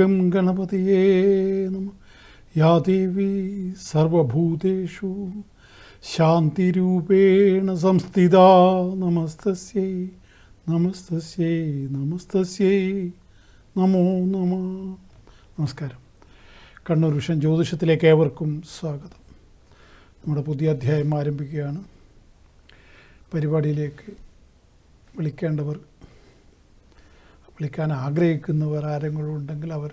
Gum ഗണപതിയേ നമഃ. യാ ദേവി സർവഭൂതേഷു ശാന്തിരൂപേണ സംസ്ഥിതാ. നമസ്തസ്യൈ നമസ്തസ്യൈ നമസ്തസ്യൈ നമോ നമഃ. നമസ്കാരം. കണ്ണൂർ വിഷൻ ജ്യോതിഷത്തിലേക്ക് ഏവർക്കും സ്വാഗതം. നമ്മുടെ പുതിയ അധ്യായം ആരംഭിക്കുകയാണ്. പരിപാടിയിലേക്ക് വിളിക്കാൻ ആഗ്രഹിക്കുന്നവർ ആരെങ്കിലും ഉണ്ടെങ്കിൽ അവർ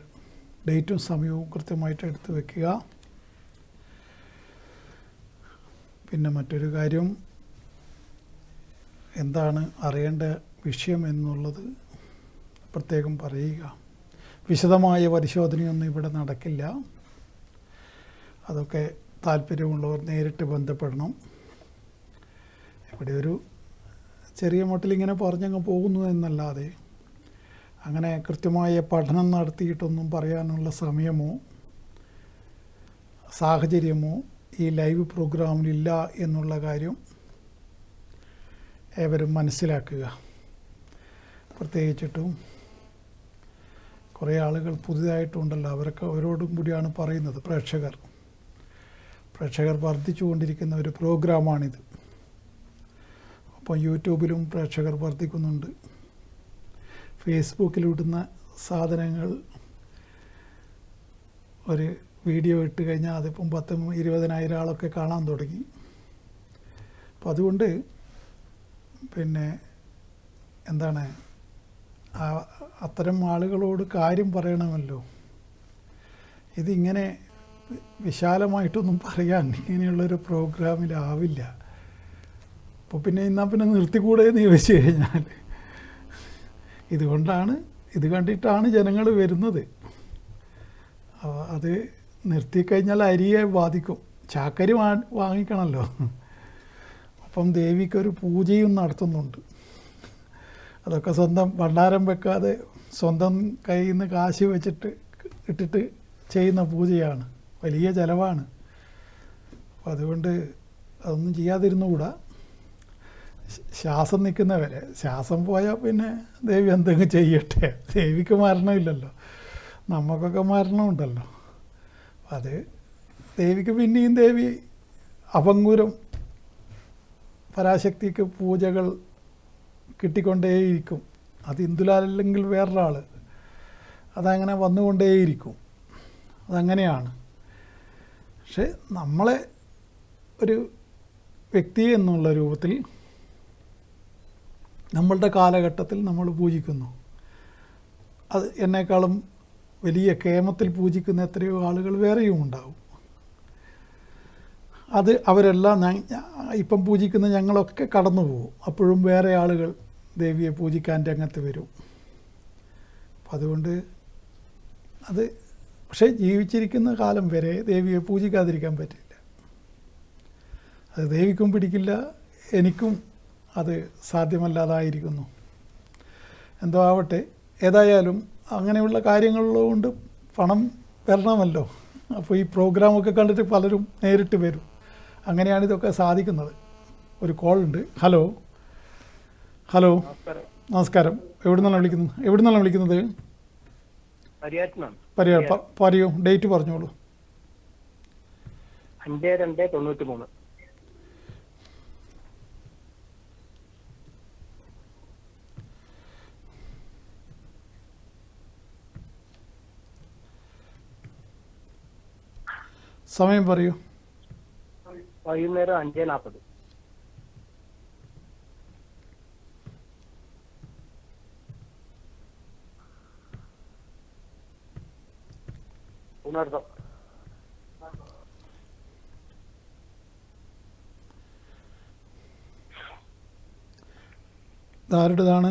ഡേറ്റും സമയവും കൃത്യമായിട്ട് എടുത്ത് വയ്ക്കുക. പിന്നെ മറ്റൊരു കാര്യം, എന്താണ് അറിയേണ്ട വിഷയം എന്നുള്ളത് പ്രത്യേകം പറയുക. വിശദമായ പരിശോധനയൊന്നും ഇവിടെ നടക്കില്ല. അതൊക്കെ താല്പര്യമുള്ളവർ നേരിട്ട് ബന്ധപ്പെടണം. ഇവിടെ ഒരു ചെറിയ മട്ടിലിങ്ങനെ പറഞ്ഞങ്ങ് പോകുന്നു എന്നല്ലാതെ അങ്ങനെ കൃത്യമായ പഠനം നടത്തിയിട്ടൊന്നും പറയാനുള്ള സമയമോ സാഹചര്യമോ ഈ ലൈവ് പ്രോഗ്രാമിലില്ല എന്നുള്ള കാര്യം ഏവരും മനസ്സിലാക്കുക. പ്രത്യേകിച്ചിട്ടും കുറേ ആളുകൾ പുതിയതായിട്ടുണ്ടല്ലോ, അവരോടും കൂടിയാണ് പറയുന്നത്. പ്രേക്ഷകർ വർദ്ധിച്ചുകൊണ്ടിരിക്കുന്ന ഒരു പ്രോഗ്രാമാണിത്. അപ്പോൾ യൂട്യൂബിലും പ്രേക്ഷകർ വർദ്ധിക്കുന്നുണ്ട്. ഫേസ്ബുക്കിലിടുന്ന സാധനങ്ങൾ ഒരു വീഡിയോ ഇട്ട് കഴിഞ്ഞാൽ അതിപ്പം 10,000-20,000 ആളൊക്കെ കാണാൻ തുടങ്ങി. അപ്പം അതുകൊണ്ട് പിന്നെ എന്താണ്, അത്തരം ആളുകളോട് കാര്യം പറയണമല്ലോ. ഇതിങ്ങനെ വിശാലമായിട്ടൊന്നും പറയാൻ ഇങ്ങനെയുള്ളൊരു പ്രോഗ്രാമിലാവില്ല. അപ്പോൾ പിന്നെ നിർത്തിക്കൂടെ എന്ന് ചോദിച്ചു കഴിഞ്ഞാൽ, ഇത് കണ്ടിട്ടാണ് ജനങ്ങൾ വരുന്നത്. അത് നിർത്തിക്കഴിഞ്ഞാൽ അരിയെ ബാധിക്കും. ചാക്കരി വാങ്ങിക്കണമല്ലോ. അപ്പം ദേവിക്കൊരു പൂജയും നടത്തുന്നുണ്ട്. അതൊക്കെ സ്വന്തം ഭണ്ഡാരം വെക്കാതെ സ്വന്തം കയ്യിൽ നിന്ന് കാശ് ഇട്ടിട്ട് ചെയ്യുന്ന പൂജയാണ്. വലിയ ചിലവാണ്. അപ്പം അതുകൊണ്ട് അതൊന്നും ചെയ്യാതിരുന്നുകൂടാ. ശ്വാസം നിൽക്കുന്നവരെ, ശ്വാസം പോയാൽ പിന്നെ ദേവി എന്തെങ്കിലും ചെയ്യട്ടെ. ദേവിക്ക് മരണമില്ലല്ലോ, നമുക്കൊക്കെ മരണമുണ്ടല്ലോ. അത് ദേവിക്ക് പിന്നെയും ദേവി അപങ്കുരം പരാശക്തിക്ക് പൂജകൾ കിട്ടിക്കൊണ്ടേയിരിക്കും. അത് ഇന്ദുലാലല്ലെങ്കിൽ വേറൊരാൾ അതങ്ങനെ വന്നുകൊണ്ടേയിരിക്കും. അതങ്ങനെയാണ്. പക്ഷെ നമ്മളെ ഒരു വ്യക്തി എന്നുള്ള രൂപത്തിൽ നമ്മളുടെ കാലഘട്ടത്തിൽ നമ്മൾ പൂജിക്കുന്നു. അത് എന്നെക്കാളും വലിയ കേമത്തിൽ പൂജിക്കുന്ന എത്രയോ ആളുകൾ വേറെയും ഉണ്ടാവും. അത് അവരെല്ലാം ഇപ്പം പൂജിക്കുന്ന ഞങ്ങളൊക്കെ കടന്നു പോകും. അപ്പോഴും വേറെ ആളുകൾ ദേവിയെ പൂജിക്കാൻ രംഗത്ത് വരും. അപ്പം അതുകൊണ്ട് പക്ഷേ ജീവിച്ചിരിക്കുന്ന കാലം വരെ ദേവിയെ പൂജിക്കാതിരിക്കാൻ പറ്റില്ല. അത് ദേവിക്കും പിടിക്കില്ല, എനിക്കും അത് സാധ്യമല്ലാതായിരിക്കുന്നു. എന്തോ ആവട്ടെ, ഏതായാലും അങ്ങനെയുള്ള കാര്യങ്ങളിലുകൊണ്ട് പണം വരണമല്ലോ. അപ്പോൾ ഈ പ്രോഗ്രാമൊക്കെ കണ്ടിട്ട് പലരും നേരിട്ട് വരും. അങ്ങനെയാണ് ഇതൊക്കെ സാധിക്കുന്നത്. ഒരു കോൾ ഉണ്ട്. ഹലോ. നമസ്കാരം. എവിടുന്നാണ് വിളിക്കുന്നത്? പറയൂ, ഡേറ്റ് പറഞ്ഞോളൂ. 5/2/93. സമയം പറയൂ. വൈകുന്നേരം 5:40. ആരുടേതാണ്?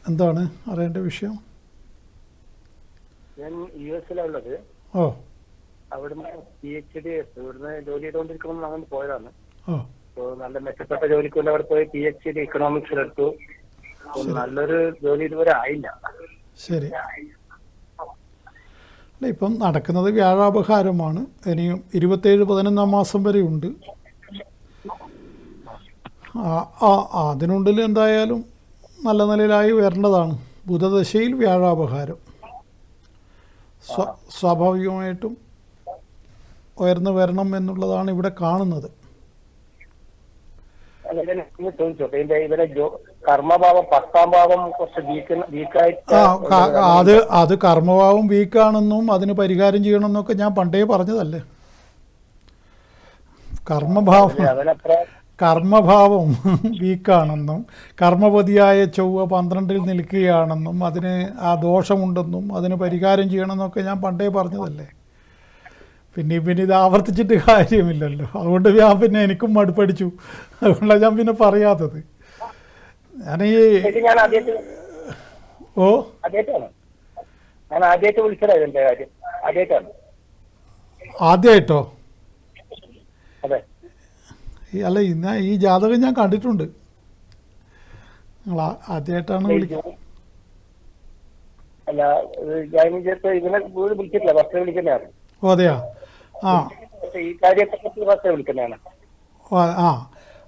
എന്താണ് അറിയേണ്ട വിഷയം? ഞാൻ US-ലുള്ളത്. അവിടുന്ന് PhD ഇവിടുന്ന് ജോലി ചെയ്തുകൊണ്ടിരിക്കണം അങ്ങനെ പോയതാണ്. അപ്പോൾ നല്ല മെച്ചപ്പെട്ട ജോലിക്ക് വേണ്ടി അവിടെ പോയി PhD ഇക്കണോമിക്സിലെടുത്തു. നല്ലൊരു ജോലി ഇതുവരെ ആയില്ല. ശരി. ഇപ്പം നടക്കുന്നത് വ്യാഴാപഹാരമാണ്. ഇനിയും 27-11 മാസം വരെ ഉണ്ട്. അതിനുള്ളിൽ എന്തായാലും നല്ല നിലയിലായി വരേണ്ടതാണ്. ബുധദശയിൽ വ്യാഴാപഹാരം സ്വാഭാവികമായിട്ടും ഉയർന്നു വരണം എന്നുള്ളതാണ് ഇവിടെ കാണുന്നത്. ഇവരെ കർമ്മഭാവം 10ാം ഭാവം കുറച്ച് വീക്കായിട്ട് അത് കർമ്മഭാവം വീക്കാണെന്നും അതിന് പരിഹാരം ചെയ്യണമെന്നൊക്കെ ഞാൻ പണ്ടേ പറഞ്ഞതല്ലേ. കർമ്മഭാവം വീക്കാണെന്നും കർമ്മപതിയായ ചൊവ്വ 12ൽ നിൽക്കുകയാണെന്നും അതിന് ആ ദോഷമുണ്ടെന്നും അതിന് പരിഹാരം ചെയ്യണമെന്നൊക്കെ ഞാൻ പണ്ടേ പറഞ്ഞതല്ലേ. പിന്നെ ഇത് ആവർത്തിച്ചിട്ട് കാര്യമില്ലല്ലോ. അതുകൊണ്ട് ഞാൻ പിന്നെ എനിക്കും മടുപ്പടിച്ചു. അതുകൊണ്ടാണ് ഞാൻ പിന്നെ പറയാത്തത്. ഞാൻ ആദ്യമായിട്ടോ? അല്ല, ഈ ജാതകം ഞാൻ കണ്ടിട്ടുണ്ട്. നിങ്ങൾ ആദ്യമായിട്ടാണ് വിളിക്കുന്നത്? ഓ അതെയാ.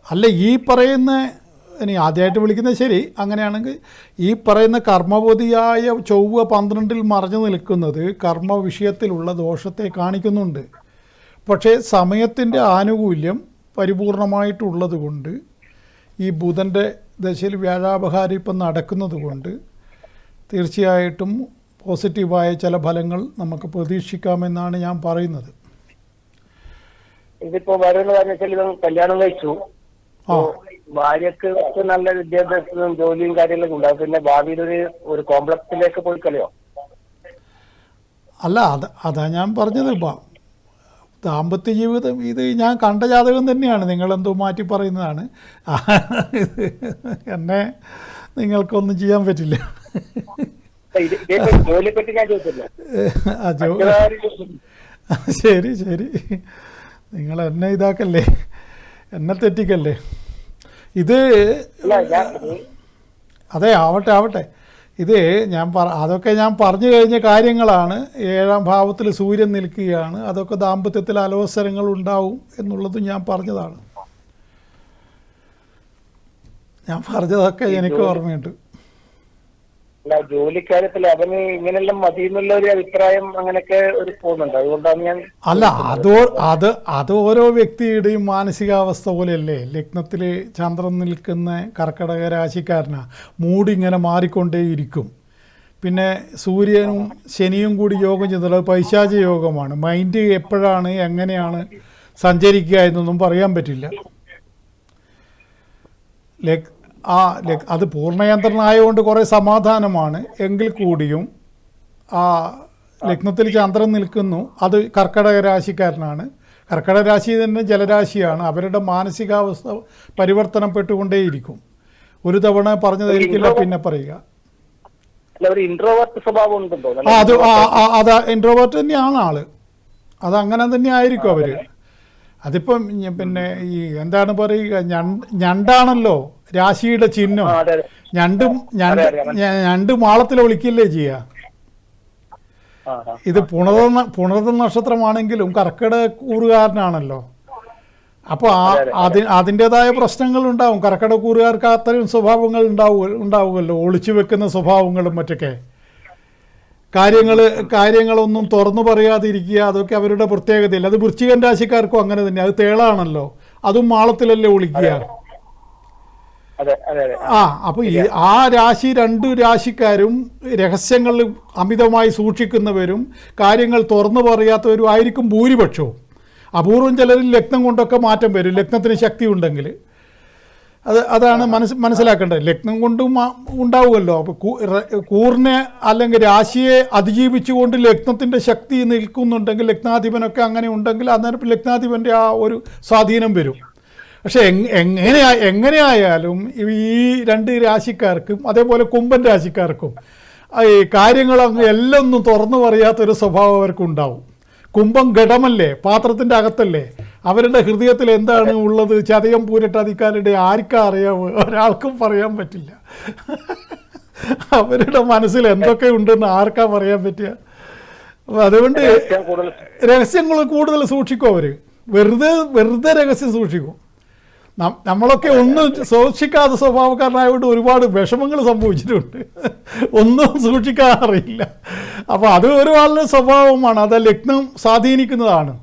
അല്ല, ഈ പറയുന്ന ഇനി ആദ്യമായിട്ട് വിളിക്കുന്നത് ശരി. അങ്ങനെയാണെങ്കിൽ ഈ പറയുന്ന കർമ്മപതിയായ ചൊവ്വ 12ൽ മറഞ്ഞു നിൽക്കുന്നത് കർമ്മ വിഷയത്തിലുള്ള ദോഷത്തെ കാണിക്കുന്നുണ്ട്. പക്ഷേ സമയത്തിൻ്റെ ആനുകൂല്യം പരിപൂർണമായിട്ടുള്ളത് കൊണ്ട് ഈ ബുധൻ്റെ ദശയിൽ വ്യാഴാപഹാരം ഇപ്പം നടക്കുന്നത് കൊണ്ട് തീർച്ചയായിട്ടും പോസിറ്റീവായ ചില ഫലങ്ങൾ നമുക്ക് പ്രതീക്ഷിക്കാമെന്നാണ് ഞാൻ പറയുന്നത്. ഇതിപ്പോ പറയുന്ന കാര്യം കല്യാണം കഴിച്ചു, ഭാര്യക്ക് നല്ല വിദ്യാഭ്യാസവും ജോലിയും കാര്യങ്ങളൊക്കെ ഉണ്ടാവും. പിന്നെ ഭാവിയിൽ ഒരു കോംപ്ലക്സിലേക്ക് പോയി കളയോ? അല്ല, അതാ ഞാൻ പറഞ്ഞത്. ദാമ്പത്യ ജീവിതം ഇത് ഞാൻ കണ്ട ജാതകം തന്നെയാണ്. നിങ്ങളെന്തോ മാറ്റി പറയുന്നതാണ്. എന്നെ നിങ്ങൾക്കൊന്നും ചെയ്യാൻ പറ്റില്ല. ശരി ശരി, നിങ്ങൾ എന്നെ ഇതാക്കല്ലേ, എന്നെ തെറ്റിക്കല്ലേ. ഇത് അതെ, ആവട്ടെ. ഇത് അതൊക്കെ ഞാൻ പറഞ്ഞു കഴിഞ്ഞ കാര്യങ്ങളാണ്. 7ാം ഭാവത്തിൽ സൂര്യൻ നിൽക്കുകയാണ്. അതൊക്കെ ദാമ്പത്യത്തിൽ അലോസരങ്ങൾ ഉണ്ടാവും എന്നുള്ളത് ഞാൻ പറഞ്ഞതാണ്. ഞാൻ പറഞ്ഞതൊക്കെ എനിക്ക് ഓർമ്മയുണ്ട്. ജോലിക്കാര്യത്തിൽ അവന് ഇങ്ങനെല്ലാം മതി എന്നുള്ള ഒരു അഭിപ്രായം അങ്ങനെയൊക്കെ ഒരു പോകുന്നുണ്ട്. അതുകൊണ്ടാണ് ഞാൻ അല്ല, അത് ഓരോ വ്യക്തിയുടെയും മാനസികാവസ്ഥ പോലെയല്ലേ. ലഗ്നത്തിൽ ചന്ദ്രൻ നിൽക്കുന്ന കർക്കിടക രാശിക്കാരനാ മൂടിങ്ങനെ മാറിക്കൊണ്ടേയിരിക്കും. പിന്നെ സൂര്യനും ശനിയും കൂടി യോഗം ചെയ്തുള്ളത് പൈശാച യോഗമാണ്. മൈൻഡ് എപ്പോഴാണ് എങ്ങനെയാണ് സഞ്ചരിക്കുക എന്നൊന്നും പറയാൻ പറ്റില്ല. അത് പൂർണ്ണയന്ത്രനായതുകൊണ്ട് കുറേ സമാധാനമാണ്. എങ്കിൽ കൂടിയും ആ ലഗ്നത്തിൽ ചന്ദ്രൻ നിൽക്കുന്നു. അത് കർക്കിടക രാശിക്കാരനാണ്. കർക്കിടക രാശി തന്നെ ജലരാശിയാണ്. അവരുടെ മാനസികാവസ്ഥ പരിവർത്തനപ്പെട്ടുകൊണ്ടേയിരിക്കും. ഒരു തവണ പറഞ്ഞതായിരിക്കില്ല പിന്നെ പറയുക. അതാ ഇൻട്രോവേർട്ട് തന്നെയാണ് ആള്. അതങ്ങനെ തന്നെ ആയിരിക്കും അവർ. അതിപ്പം പിന്നെ ഈ എന്താണ് പറയുക, ഞണ്ടാണല്ലോ രാശിയുടെ ചിഹ്നം. ഞണ്ട് മാളത്തിൽ ഒളിക്കില്ലേ ചെയ്യുക. ഇത് പുണർത നക്ഷത്രമാണെങ്കിലും കർക്കിടക കൂറുകാരനാണല്ലോ. അപ്പോൾ അതിൻ്റെതായ പ്രശ്നങ്ങൾ ഉണ്ടാവും. കർക്കിടക കൂറുകാർക്ക് അത്തരം സ്വഭാവങ്ങൾ ഉണ്ടാവുമല്ലോ, ഒളിച്ചു വെക്കുന്ന സ്വഭാവങ്ങളും മറ്റൊക്കെ. കാര്യങ്ങളൊന്നും തുറന്നു പറയാതിരിക്കുക, അതൊക്കെ അവരുടെ പ്രത്യേകതയില്ല. അത് വൃശ്ചികൻ രാശിക്കാർക്കും അങ്ങനെ തന്നെ. അത് തേളാണല്ലോ, അതും മാളത്തിലല്ലേ ഒളിക്കുക. അപ്പോൾ ആ രാശി 2 രാശിക്കാരും രഹസ്യങ്ങൾ അമിതമായി സൂക്ഷിക്കുന്നവരും കാര്യങ്ങൾ തുറന്നു പറയാത്തവരും ആയിരിക്കും ഭൂരിപക്ഷവും. അപൂർവം ചിലരിൽ ലഗ്നം കൊണ്ടൊക്കെ മാറ്റം വരും, ലഗ്നത്തിന് ശക്തി ഉണ്ടെങ്കിൽ. അതാണ് മനസ്സിലാക്കേണ്ടത്. ലഗ്നം കൊണ്ടും ഉണ്ടാവുമല്ലോ. അപ്പോൾ കൂറിനെ അല്ലെങ്കിൽ രാശിയെ അതിജീവിച്ചുകൊണ്ട് ലഗ്നത്തിൻ്റെ ശക്തി നിൽക്കുന്നുണ്ടെങ്കിൽ, ലഗ്നാധിപനൊക്കെ അങ്ങനെ ഉണ്ടെങ്കിൽ അന്നേരം ലഗ്നാധിപൻ്റെ ആ ഒരു സ്വാധീനം വരും. പക്ഷെ എങ്ങനെയായാലും ഈ 2 രാശിക്കാർക്കും അതേപോലെ കുംഭൻ രാശിക്കാർക്കും ഈ കാര്യങ്ങളൊന്നും എല്ലാം ഒന്നും തുറന്നു പറയാത്തൊരു സ്വഭാവം അവർക്കുണ്ടാവും. കുംഭം ഘടമല്ലേ, പാത്രത്തിൻ്റെ അകത്തല്ലേ. അവരുടെ ഹൃദയത്തിൽ എന്താണ് ഉള്ളത്, ചതയം പൂരട്ടാതിക്കാരുടെ ആർക്കാ അറിയാമോ? ഒരാൾക്കും പറയാൻ പറ്റില്ല. അവരുടെ മനസ്സിൽ എന്തൊക്കെ ഉണ്ടെന്ന് ആർക്കാ പറയാൻ പറ്റുക? അതുകൊണ്ട് രഹസ്യങ്ങൾ കൂടുതൽ സൂക്ഷിക്കും അവർ. വെറുതെ രഹസ്യം സൂക്ഷിക്കും. നമ്മളൊക്കെ ഒന്നും സൂക്ഷിക്കാത്ത സ്വഭാവക്കാരനായതുകൊണ്ട് ഒരുപാട് വിഷമങ്ങൾ സംഭവിച്ചിട്ടുണ്ട്. ഒന്നും സൂക്ഷിക്കാൻ അറിയില്ല. അപ്പോൾ അത് ഒരുപാട് സ്വഭാവമാണ്, അത് ലഗ്നം സ്വാധീനിക്കുന്നതാണ്.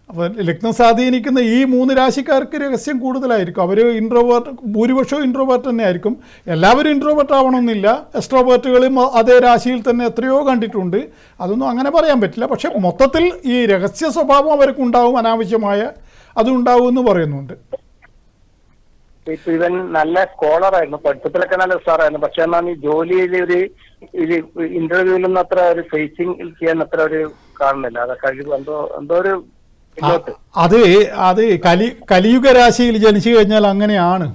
അപ്പോൾ ലഗ്നം സ്വാധീനിക്കുന്ന ഈ 3 രാശിക്കാർക്ക് രഹസ്യം കൂടുതലായിരിക്കും. അവർ ഇൻട്രോവേർട്ട്, ഭൂരിപക്ഷവും ഇൻട്രോവേർട്ട് തന്നെ ആയിരിക്കും. എല്ലാവരും ഇൻട്രോവേർട്ട് ആവണമെന്നില്ല. എക്സ്ട്രോവേർട്ടുകളും അതേ രാശിയിൽ തന്നെ എത്രയോ കണ്ടിട്ടുണ്ട്. അതൊന്നും അങ്ങനെ പറയാൻ പറ്റില്ല. പക്ഷെ മൊത്തത്തിൽ ഈ രഹസ്യ സ്വഭാവം അവർക്കുണ്ടാവും, അനാവശ്യമായ അതുണ്ടാവും എന്ന് പറയുന്നുണ്ട്. ഇപ്പൊ ഇവൻ നല്ല സ്കോളറായിരുന്നു, പഠിത്തത്തിലൊക്കെ നല്ല ഉഷാറായിരുന്നു. പക്ഷെ എന്നാൽ ഈ ജോലിയിൽ ഒരു ഇന്റർവ്യൂവിലൊന്നും അത്ര ഒരു ഫേസിങ് ചെയ്യാൻ അത്ര ഒരു കാണുന്നില്ല. അത് കഴിവ് എന്തോ ഒരു അത് കലിയുഗ രാശിയിൽ ജനിച്ചു കഴിഞ്ഞാൽ അങ്ങനെയാണ്.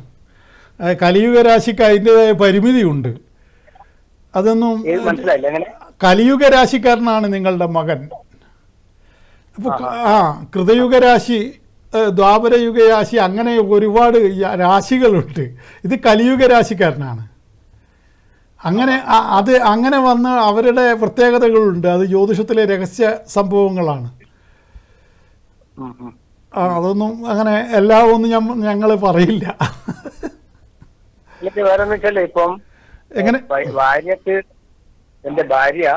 കലിയുഗ രാശിക്ക് അതിൻ്റെതായ പരിമിതിയുണ്ട്. അതൊന്നും മനസ്സിലായില്ല. എങ്ങനെ കലിയുഗ രാശിക്കാരനാണ് നിങ്ങളുടെ മകൻ. അപ്പോൾ കൃതയുഗ രാശി, ദ്വാപരയുഗ രാശി, അങ്ങനെ ഒരുപാട് രാശികളുണ്ട്. ഇത് കലിയുഗ രാശിക്കാരനാണ്. അങ്ങനെ അങ്ങനെ വന്ന് അവരുടെ പ്രത്യേകതകളുണ്ട്. അത് ജ്യോതിഷത്തിലെ രഹസ്യ സംഭവങ്ങളാണ്. അതൊന്നും അങ്ങനെ എല്ലാം ഒന്നും ഞങ്ങൾ പറയില്ല. വേറെ വെച്ചാലേ ഇപ്പം എങ്ങനെ ഭാര്യക്ക്, എന്റെ ഭാര്യ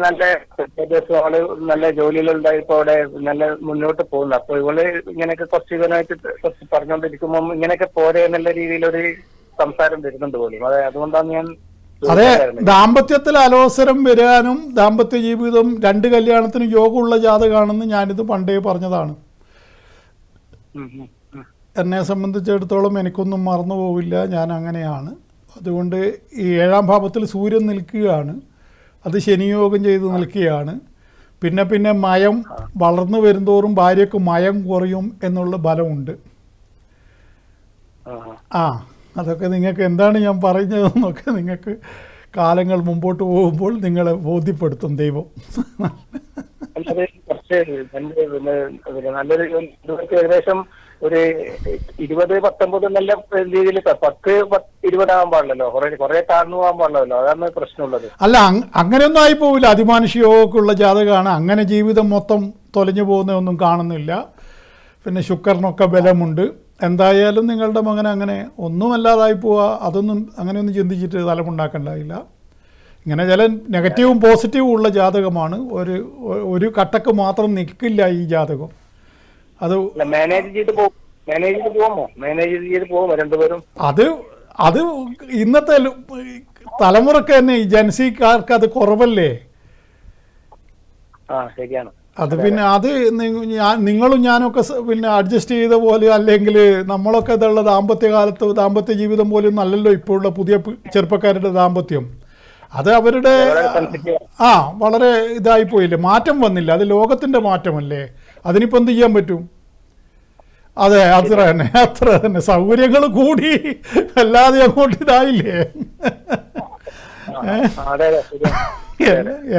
നല്ല വിദ്യാഭ്യാസമാണ്, നല്ല ജോലിയിലുണ്ടായി, ഇപ്പൊ അവിടെ നല്ല മുന്നോട്ട് പോകുന്നു. അപ്പൊ ഇവള് ഇങ്ങനെയൊക്കെ കുറച്ച് ഇവനായിട്ട് കുറച്ച് പറഞ്ഞുകൊണ്ടിരിക്കുമ്പോൾ ഇങ്ങനെയൊക്കെ പോരെ എന്നുള്ള രീതിയിലൊരു സംസാരം വരുന്നുണ്ട് പോലും. അതുകൊണ്ടാണ് ഞാൻ അതെ, ദാമ്പത്യത്തിൽ അലോസരം വരാനും ദാമ്പത്യ ജീവിതം 2 കല്യാണത്തിനും യോഗമുള്ള ജാതകമാണെന്ന് ഞാനിത് പണ്ടേ പറഞ്ഞതാണ്. എന്നെ സംബന്ധിച്ചിടത്തോളം എനിക്കൊന്നും മറന്നു പോവില്ല, ഞാൻ അങ്ങനെയാണ്. അതുകൊണ്ട് ഈ 7ാം ഭാവത്തിൽ സൂര്യൻ നിൽക്കുകയാണ്, അത് ശനിയോഗം ചെയ്ത് നിൽക്കുകയാണ്. പിന്നെ മയം വളർന്നു വരുന്തോറും ഭാര്യയ്ക്ക് മയം കുറയും എന്നുള്ള ബലമുണ്ട്. അതൊക്കെ നിങ്ങൾക്ക് എന്താണ് ഞാൻ പറയുന്നതെന്നൊക്കെ നിങ്ങൾക്ക് കാലങ്ങൾ മുമ്പോട്ട് പോകുമ്പോൾ നിങ്ങളെ ബോധ്യപ്പെടുത്തും ദൈവം. നല്ലൊരു ഏകദേശം ഒരു 20-19 നല്ല രീതിയിൽ 10-20 ആവാൻ പാടില്ലല്ലോ, കുറെ താഴ്ന്നു പോകാൻ പാടില്ലല്ലോ. അതാണ് പ്രശ്നമുള്ളത്. അല്ല, അങ്ങനെയൊന്നും ആയി പോവില്ല. അതിമാനുഷികമൊക്കെയുള്ള ജാതകമാണ്. അങ്ങനെ ജീവിതം മൊത്തം തൊലഞ്ഞു പോകുന്നതൊന്നും കാണുന്നില്ല. പിന്നെ ശുക്രനൊക്കെ ബലമുണ്ട്. എന്തായാലും നിങ്ങളുടെ മകൻ അങ്ങനെ ഒന്നുമല്ലാതായി പോവുക, അതൊന്നും അങ്ങനെയൊന്നും ചിന്തിച്ചിട്ട് തലമുണ്ടാക്കണ്ടായില്ല. ഇങ്ങനെ ചില നെഗറ്റീവും പോസിറ്റീവും ഉള്ള ജാതകമാണ്. ഒരു കട്ടക്ക് മാത്രം നിൽക്കില്ല ഈ ജാതകം. അത് അത് ഇന്നത്തെ തലമുറക്ക് തന്നെ ഈ ജൻസിക്കാർക്ക് അത് കുറവല്ലേ. ശരിയാണ്. അത് പിന്നെ അത് നിങ്ങളും ഞാനൊക്കെ പിന്നെ അഡ്ജസ്റ്റ് ചെയ്ത പോലെ, അല്ലെങ്കിൽ നമ്മളൊക്കെ ഇതുള്ള ദാമ്പത്യ ജീവിതം പോലും നല്ലല്ലോ ഇപ്പോഴുള്ള പുതിയ ചെറുപ്പക്കാരുടെ ദാമ്പത്യം. അത് അവരുടെ വളരെ ഇതായിപ്പോയില്ലേ, മാറ്റം വന്നില്ല. അത് ലോകത്തിൻ്റെ മാറ്റമല്ലേ, അതിനിപ്പോൾ എന്ത് ചെയ്യാൻ പറ്റും? അതെ, അത്ര തന്നെ സൗകര്യങ്ങൾ കൂടി, അല്ലാതെ അങ്ങോട്ട് ഇതായില്ലേ.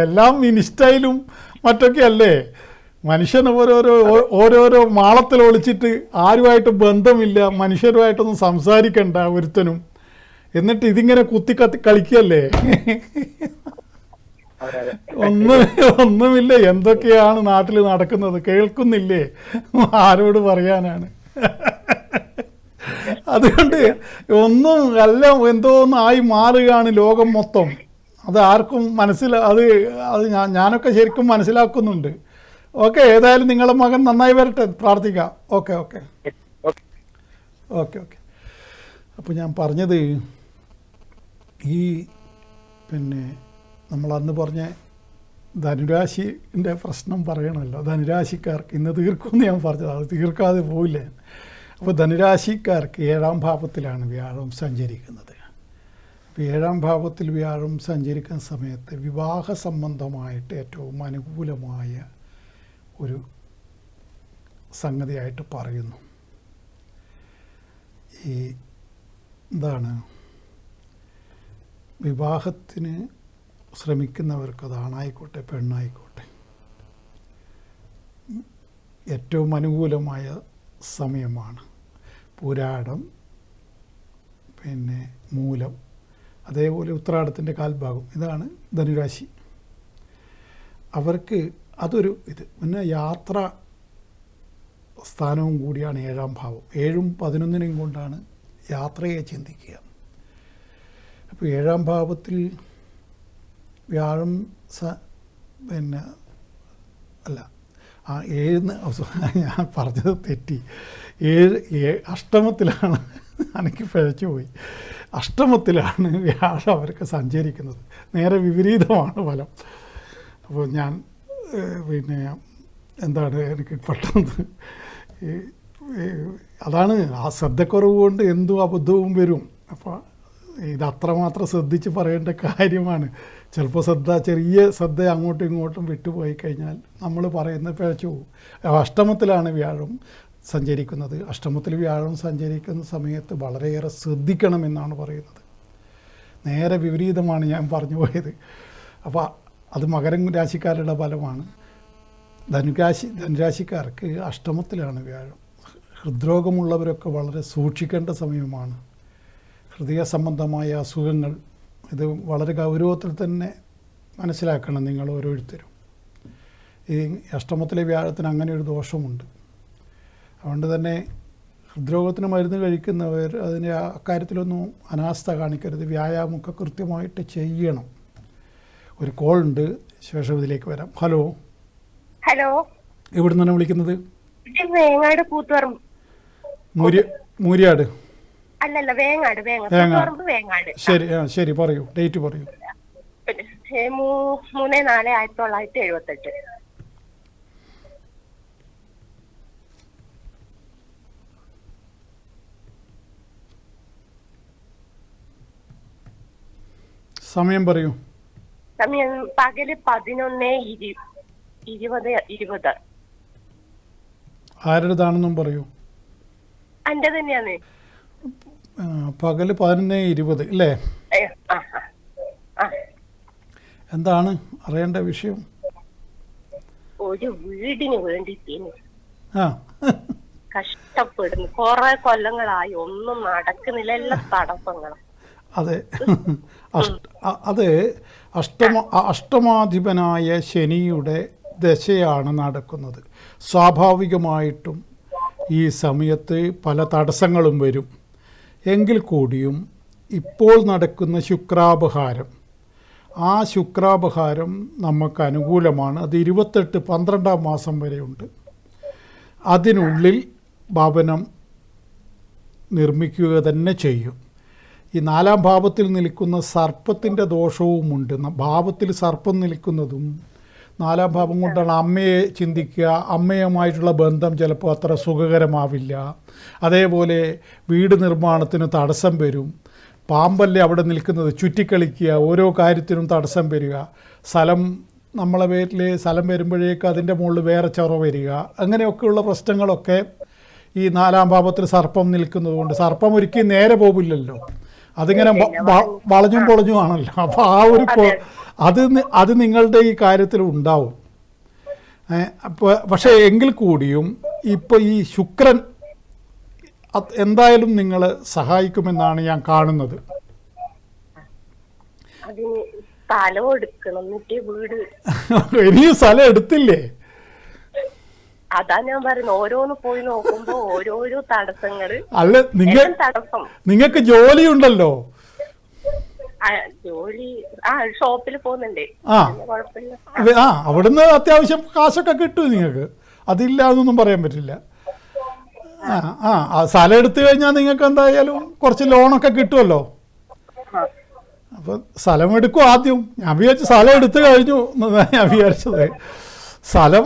എല്ലാം ഇൻസ്റ്റയിലും മറ്റൊക്കെ അല്ലേ. മനുഷ്യൻ ഓരോരോ മാളത്തിൽ ഒളിച്ചിട്ട് ആരുമായിട്ട് ബന്ധമില്ല, മനുഷ്യരുമായിട്ടൊന്നും സംസാരിക്കണ്ട ഒരുത്തനും, എന്നിട്ട് ഇതിങ്ങനെ കുത്തി കളിക്കല്ലേ. ഒന്നുമില്ല. എന്തൊക്കെയാണ് നാട്ടിൽ നടക്കുന്നത് കേൾക്കുന്നില്ലേ? ആരോട് പറയാനാണ്? അതുകൊണ്ട് ഒന്നും എല്ലാം എന്തോന്നായി മാറുകയാണ് ലോകം മൊത്തം. അത് ആർക്കും അത് ഞാനൊക്കെ ശരിക്കും മനസ്സിലാക്കുന്നുണ്ട്. ഓക്കെ, ഏതായാലും നിങ്ങളുടെ മകൻ നന്നായി വരട്ടെ, പ്രാർത്ഥിക്കാം. ഓക്കെ. അപ്പോൾ ഞാൻ പറഞ്ഞത് പിന്നെ നമ്മളന്ന് പറഞ്ഞ ധനുരാശിൻ്റെ പ്രശ്നം പറയണമല്ലോ. ധനുരാശിക്കാർക്ക് ഇന്ന് തീർക്കുമെന്ന് ഞാൻ പറഞ്ഞത്, അത് തീർക്കാതെ പോയില്ല. അപ്പോൾ ധനുരാശിക്കാർക്ക് 7ാം ഭാവത്തിലാണ് വ്യാഴം സഞ്ചരിക്കുന്നത്. അപ്പോൾ 7ാം ഭാവത്തിൽ വ്യാഴം സഞ്ചരിക്കുന്ന സമയത്ത് വിവാഹ സംബന്ധമായിട്ട് ഏറ്റവും അനുകൂലമായ ഒരു സംഗതിയായിട്ട് പറയുന്നു. ഈ എന്താണ്, വിവാഹത്തിന് ശ്രമിക്കുന്നവർക്ക്, അതാണായിക്കോട്ടെ പെണ്ണായിക്കോട്ടെ, ഏറ്റവും അനുകൂലമായ സമയമാണ്. പുരാടം, പിന്നെ മൂലം, അതേപോലെ ഉത്രാടത്തിൻ്റെ കാൽഭാഗം, ഇതാണ് ധനുരാശി. അവർക്ക് അതൊരു പിന്നെ യാത്ര സ്ഥാനവും കൂടിയാണ് 7-ാം ഭാവം. 7ഉം 11നെയും കൊണ്ടാണ് യാത്രയെ ചിന്തിക്കുക. അപ്പോൾ 7-ാം ഭാവത്തിൽ വ്യാഴം പിന്നെ അല്ല ആ 7 ഞാൻ പറഞ്ഞത് തെറ്റി. 7 അഷ്ടമത്തിലാണ്, എനിക്ക് പിഴച്ചു പോയി. അഷ്ടമത്തിലാണ് വ്യാഴം അവർക്ക് സഞ്ചരിക്കുന്നത്. നേരെ വിപരീതമാണ് ഫലം. അപ്പോൾ ഞാൻ പിന്നെ എന്താണ് എനിക്ക് പെട്ടെന്ന് അതാണ് ആ ശ്രദ്ധക്കുറവ് കൊണ്ട് എന്തും അബദ്ധവും വരും. അപ്പോൾ ഇത് അത്രമാത്രം ശ്രദ്ധിച്ച് പറയേണ്ട കാര്യമാണ്. ചിലപ്പോൾ ചെറിയ ശ്രദ്ധ അങ്ങോട്ടും ഇങ്ങോട്ടും വിട്ടുപോയി കഴിഞ്ഞാൽ നമ്മൾ പറയുന്നത് പിഴച്ചു പോകും. അഷ്ടമത്തിലാണ് വ്യാഴം സഞ്ചരിക്കുന്നത്. അഷ്ടമത്തിൽ വ്യാഴം സഞ്ചരിക്കുന്ന സമയത്ത് വളരെയേറെ ശ്രദ്ധിക്കണമെന്നാണ് പറയുന്നത്. നേരെ വിപരീതമാണ് ഞാൻ പറഞ്ഞു പോയത്. അപ്പോൾ അത് മകരം രാശിക്കാരുടെ ഫലമാണ്. ധനുരാശിക്കാർക്ക് അഷ്ടമത്തിലാണ് വ്യാഴം. ഹൃദ്രോഗമുള്ളവരൊക്കെ വളരെ സൂക്ഷിക്കേണ്ട സമയമാണ്. ഹൃദയ സംബന്ധമായ അസുഖങ്ങൾ ഇത് വളരെ ഗൗരവത്തിൽ തന്നെ മനസ്സിലാക്കണം നിങ്ങൾ ഓരോരുത്തരും. ഈ അഷ്ടമത്തിലെ വ്യാഴത്തിന് അങ്ങനെ ഒരു ദോഷമുണ്ട്. അതുകൊണ്ട് തന്നെ ഹൃദ്രോഗത്തിന് മരുന്ന് കഴിക്കുന്നവർ അതിന് അക്കാര്യത്തിലൊന്നും അനാസ്ഥ കാണിക്കരുത്. വ്യായാമമൊക്കെ കൃത്യമായിട്ട് ചെയ്യണം. ഒരു കോൾ ഉണ്ട്, ശേഷം ഇതിലേക്ക് വരാം. ഹലോ. ഹലോ, എവിടെ നിന്നാണ് വിളിക്കുന്നത്? വേങ്ങാട് കൂത്തുപറമ്പ്. മൂര്യാട് അല്ലല്ല, വേങ്ങാട് കൂത്തുപറമ്പ് വേങ്ങാട്. ശരി, ശരി, പറയൂ, ഡേറ്റ് പറയൂ. 3/4/1978. സമയം പറയൂ. സമയം പകല് 11:20. ആരുടേതാണെന്നും പറയൂ. എന്റെ തന്നെയാണ്. പകല് 11:20 അല്ലേ? എന്താണ് അറിയേണ്ട വിഷയം? ഒരു വീടിന് വേണ്ടിട്ടേന് ആ കഷ്ടപ്പെടുന്നു. കുറെ കൊല്ലങ്ങളായി, ഒന്നും നടക്കുന്നില്ല, എല്ലാം തടസ്സങ്ങളും. അതെ, അത് അഷ്ടമാധിപനായ ശനിയുടെ ദശയാണ് നടക്കുന്നത്. സ്വാഭാവികമായിട്ടും ഈ സമയത്ത് പല തടസ്സങ്ങളും വരും. എങ്കിൽ കൂടിയും ഇപ്പോൾ നടക്കുന്ന ശുക്രാപഹാരം, ആ ശുക്രാപഹാരം നമുക്ക് അനുകൂലമാണ്. അത് 28-12 മാസം വരെയുണ്ട്. അതിനുള്ളിൽ ഭവനം നിർമ്മിക്കുക തന്നെ ചെയ്യും. ഈ 4-ാം ഭാവത്തിൽ നിൽക്കുന്ന സർപ്പത്തിൻ്റെ ദോഷവുമുണ്ട്. ഭാവത്തിൽ സർപ്പം നിൽക്കുന്നതും 4-ാം ഭാവം കൊണ്ടാണ്. അമ്മയെ ചിന്തിക്കുക, അമ്മയുമായിട്ടുള്ള ബന്ധം ചിലപ്പോൾ അത്ര സുഖകരമാവില്ല. അതേപോലെ വീട് നിർമ്മാണത്തിന് തടസ്സം വരും. പാമ്പല്ലേ അവിടെ നിൽക്കുന്നത്, ചുറ്റിക്കളിക്കുക, ഓരോ കാര്യത്തിനും തടസ്സം വരിക. സ്ഥലം നമ്മളെ പേരിൽ സ്ഥലം വരുമ്പോഴേക്ക് അതിൻ്റെ മുകളിൽ വേറെ ചൊറ വരിക. അങ്ങനെയൊക്കെയുള്ള പ്രശ്നങ്ങളൊക്കെ ഈ 4-ാം ഭാവത്തിൽ സർപ്പം നിൽക്കുന്നതുകൊണ്ട്. സർപ്പം ഒരിക്കലും നേരെ പോകില്ലല്ലോ, അതിങ്ങനെ വളഞ്ഞും പൊളഞ്ഞും ആണല്ലോ. അപ്പോൾ ആ ഒരു അത് നിങ്ങളുടെ ഈ കാര്യത്തിൽ ഉണ്ടാവും. അപ്പോൾ പക്ഷേ എങ്കിൽ കൂടിയും ഇപ്പോൾ ഈ ശുക്രൻ എന്തായാലും നിങ്ങൾ സഹായിക്കുമെന്നാണ് ഞാൻ കാണുന്നത്. ഇനിയും സ്ഥലം എടുത്തില്ലേ? അതാ ഞാൻ പറയുന്നത്, ഓരോന്ന് പോയി നോക്കുമ്പോ ഓരോരോ തടസ്സങ്ങള്. അല്ല, നിങ്ങൾക്ക് ജോലി ഉണ്ടല്ലോ. ജോലി ഷോപ്പിൽ പോകുന്നുണ്ട്. അവിടുന്ന് അത്യാവശ്യം കാശൊക്കെ കിട്ടും നിങ്ങൾക്ക്, അതില്ല എന്നൊന്നും പറയാൻ പറ്റില്ല. സ്ഥലം എടുത്തു കഴിഞ്ഞാൽ നിങ്ങൾക്ക് എന്തായാലും കുറച്ച് ലോണൊക്കെ കിട്ടുമല്ലോ. അപ്പൊ സ്ഥലം എടുക്കും ആദ്യം. ഞാൻ വിചാരിച്ചു സ്ഥലം എടുത്തു കഴിഞ്ഞു എന്നതാണ് ഞാൻ വിചാരിച്ചത്. സ്ഥലം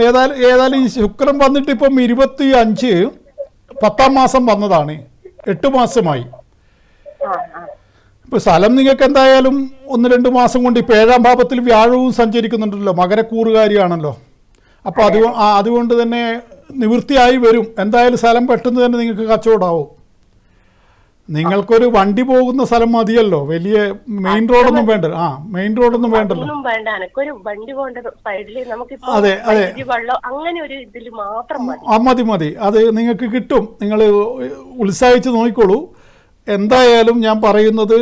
ഏതായാലും ഈ ശുക്രൻ വന്നിട്ട് ഇപ്പം 25 10-ാം മാസം വന്നതാണ്, 8 മാസമായി. ഇപ്പോൾ സ്ഥലം നിങ്ങൾക്ക് എന്തായാലും 1-2 മാസം കൊണ്ട്, ഇപ്പോൾ 7-ാം ഭാവത്തിൽ വ്യാഴവും സഞ്ചരിക്കുന്നുണ്ടല്ലോ, മകരക്കൂറുകാരിയാണല്ലോ. അപ്പോൾ അതുകൊണ്ട് തന്നെ നിവൃത്തിയായി വരും. എന്തായാലും സ്ഥലം പെട്ടെന്ന് തന്നെ നിങ്ങൾക്ക് കച്ചവടമാവും. നിങ്ങൾക്കൊരു വണ്ടി പോകുന്ന സ്ഥലം മതിയല്ലോ, വലിയ മെയിൻ റോഡൊന്നും വേണ്ട. മെയിൻ റോഡൊന്നും വേണ്ടല്ലോ. അതെ അതെ, മതി. അത് നിങ്ങൾക്ക് കിട്ടും. നിങ്ങൾ ഉത്സാഹിച്ച് നോക്കിക്കോളൂ. എന്തായാലും ഞാൻ പറയുന്നത്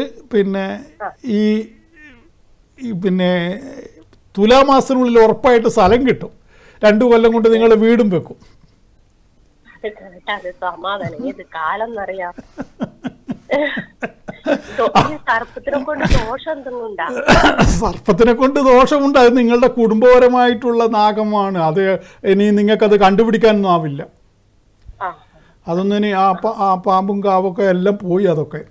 പിന്നെ തുലാമാസത്തിനുള്ളിൽ ഉറപ്പായിട്ട് സ്ഥലം കിട്ടും. 2 കൊല്ലം കൊണ്ട് നിങ്ങൾ വീടും വെക്കും. കേട്ടാതെ സമാധാനം. ഏത് കാലം എന്നറിയാം. സർപ്പത്തിനെ കൊണ്ട് ദോഷം എന്തെങ്കിലും? സർപ്പത്തിനെ കൊണ്ട് ദോഷമുണ്ട്. അത് നിങ്ങളുടെ കുടുംബപരമായിട്ടുള്ള നാഗമാണ്. അത് ഇനി നിങ്ങൾക്കത് കണ്ടുപിടിക്കാനൊന്നും ആവില്ല. അതൊന്നും ഇനി ആ പാമ്പും കാവൊക്കെ എല്ലാം പോയി. അതൊക്കെ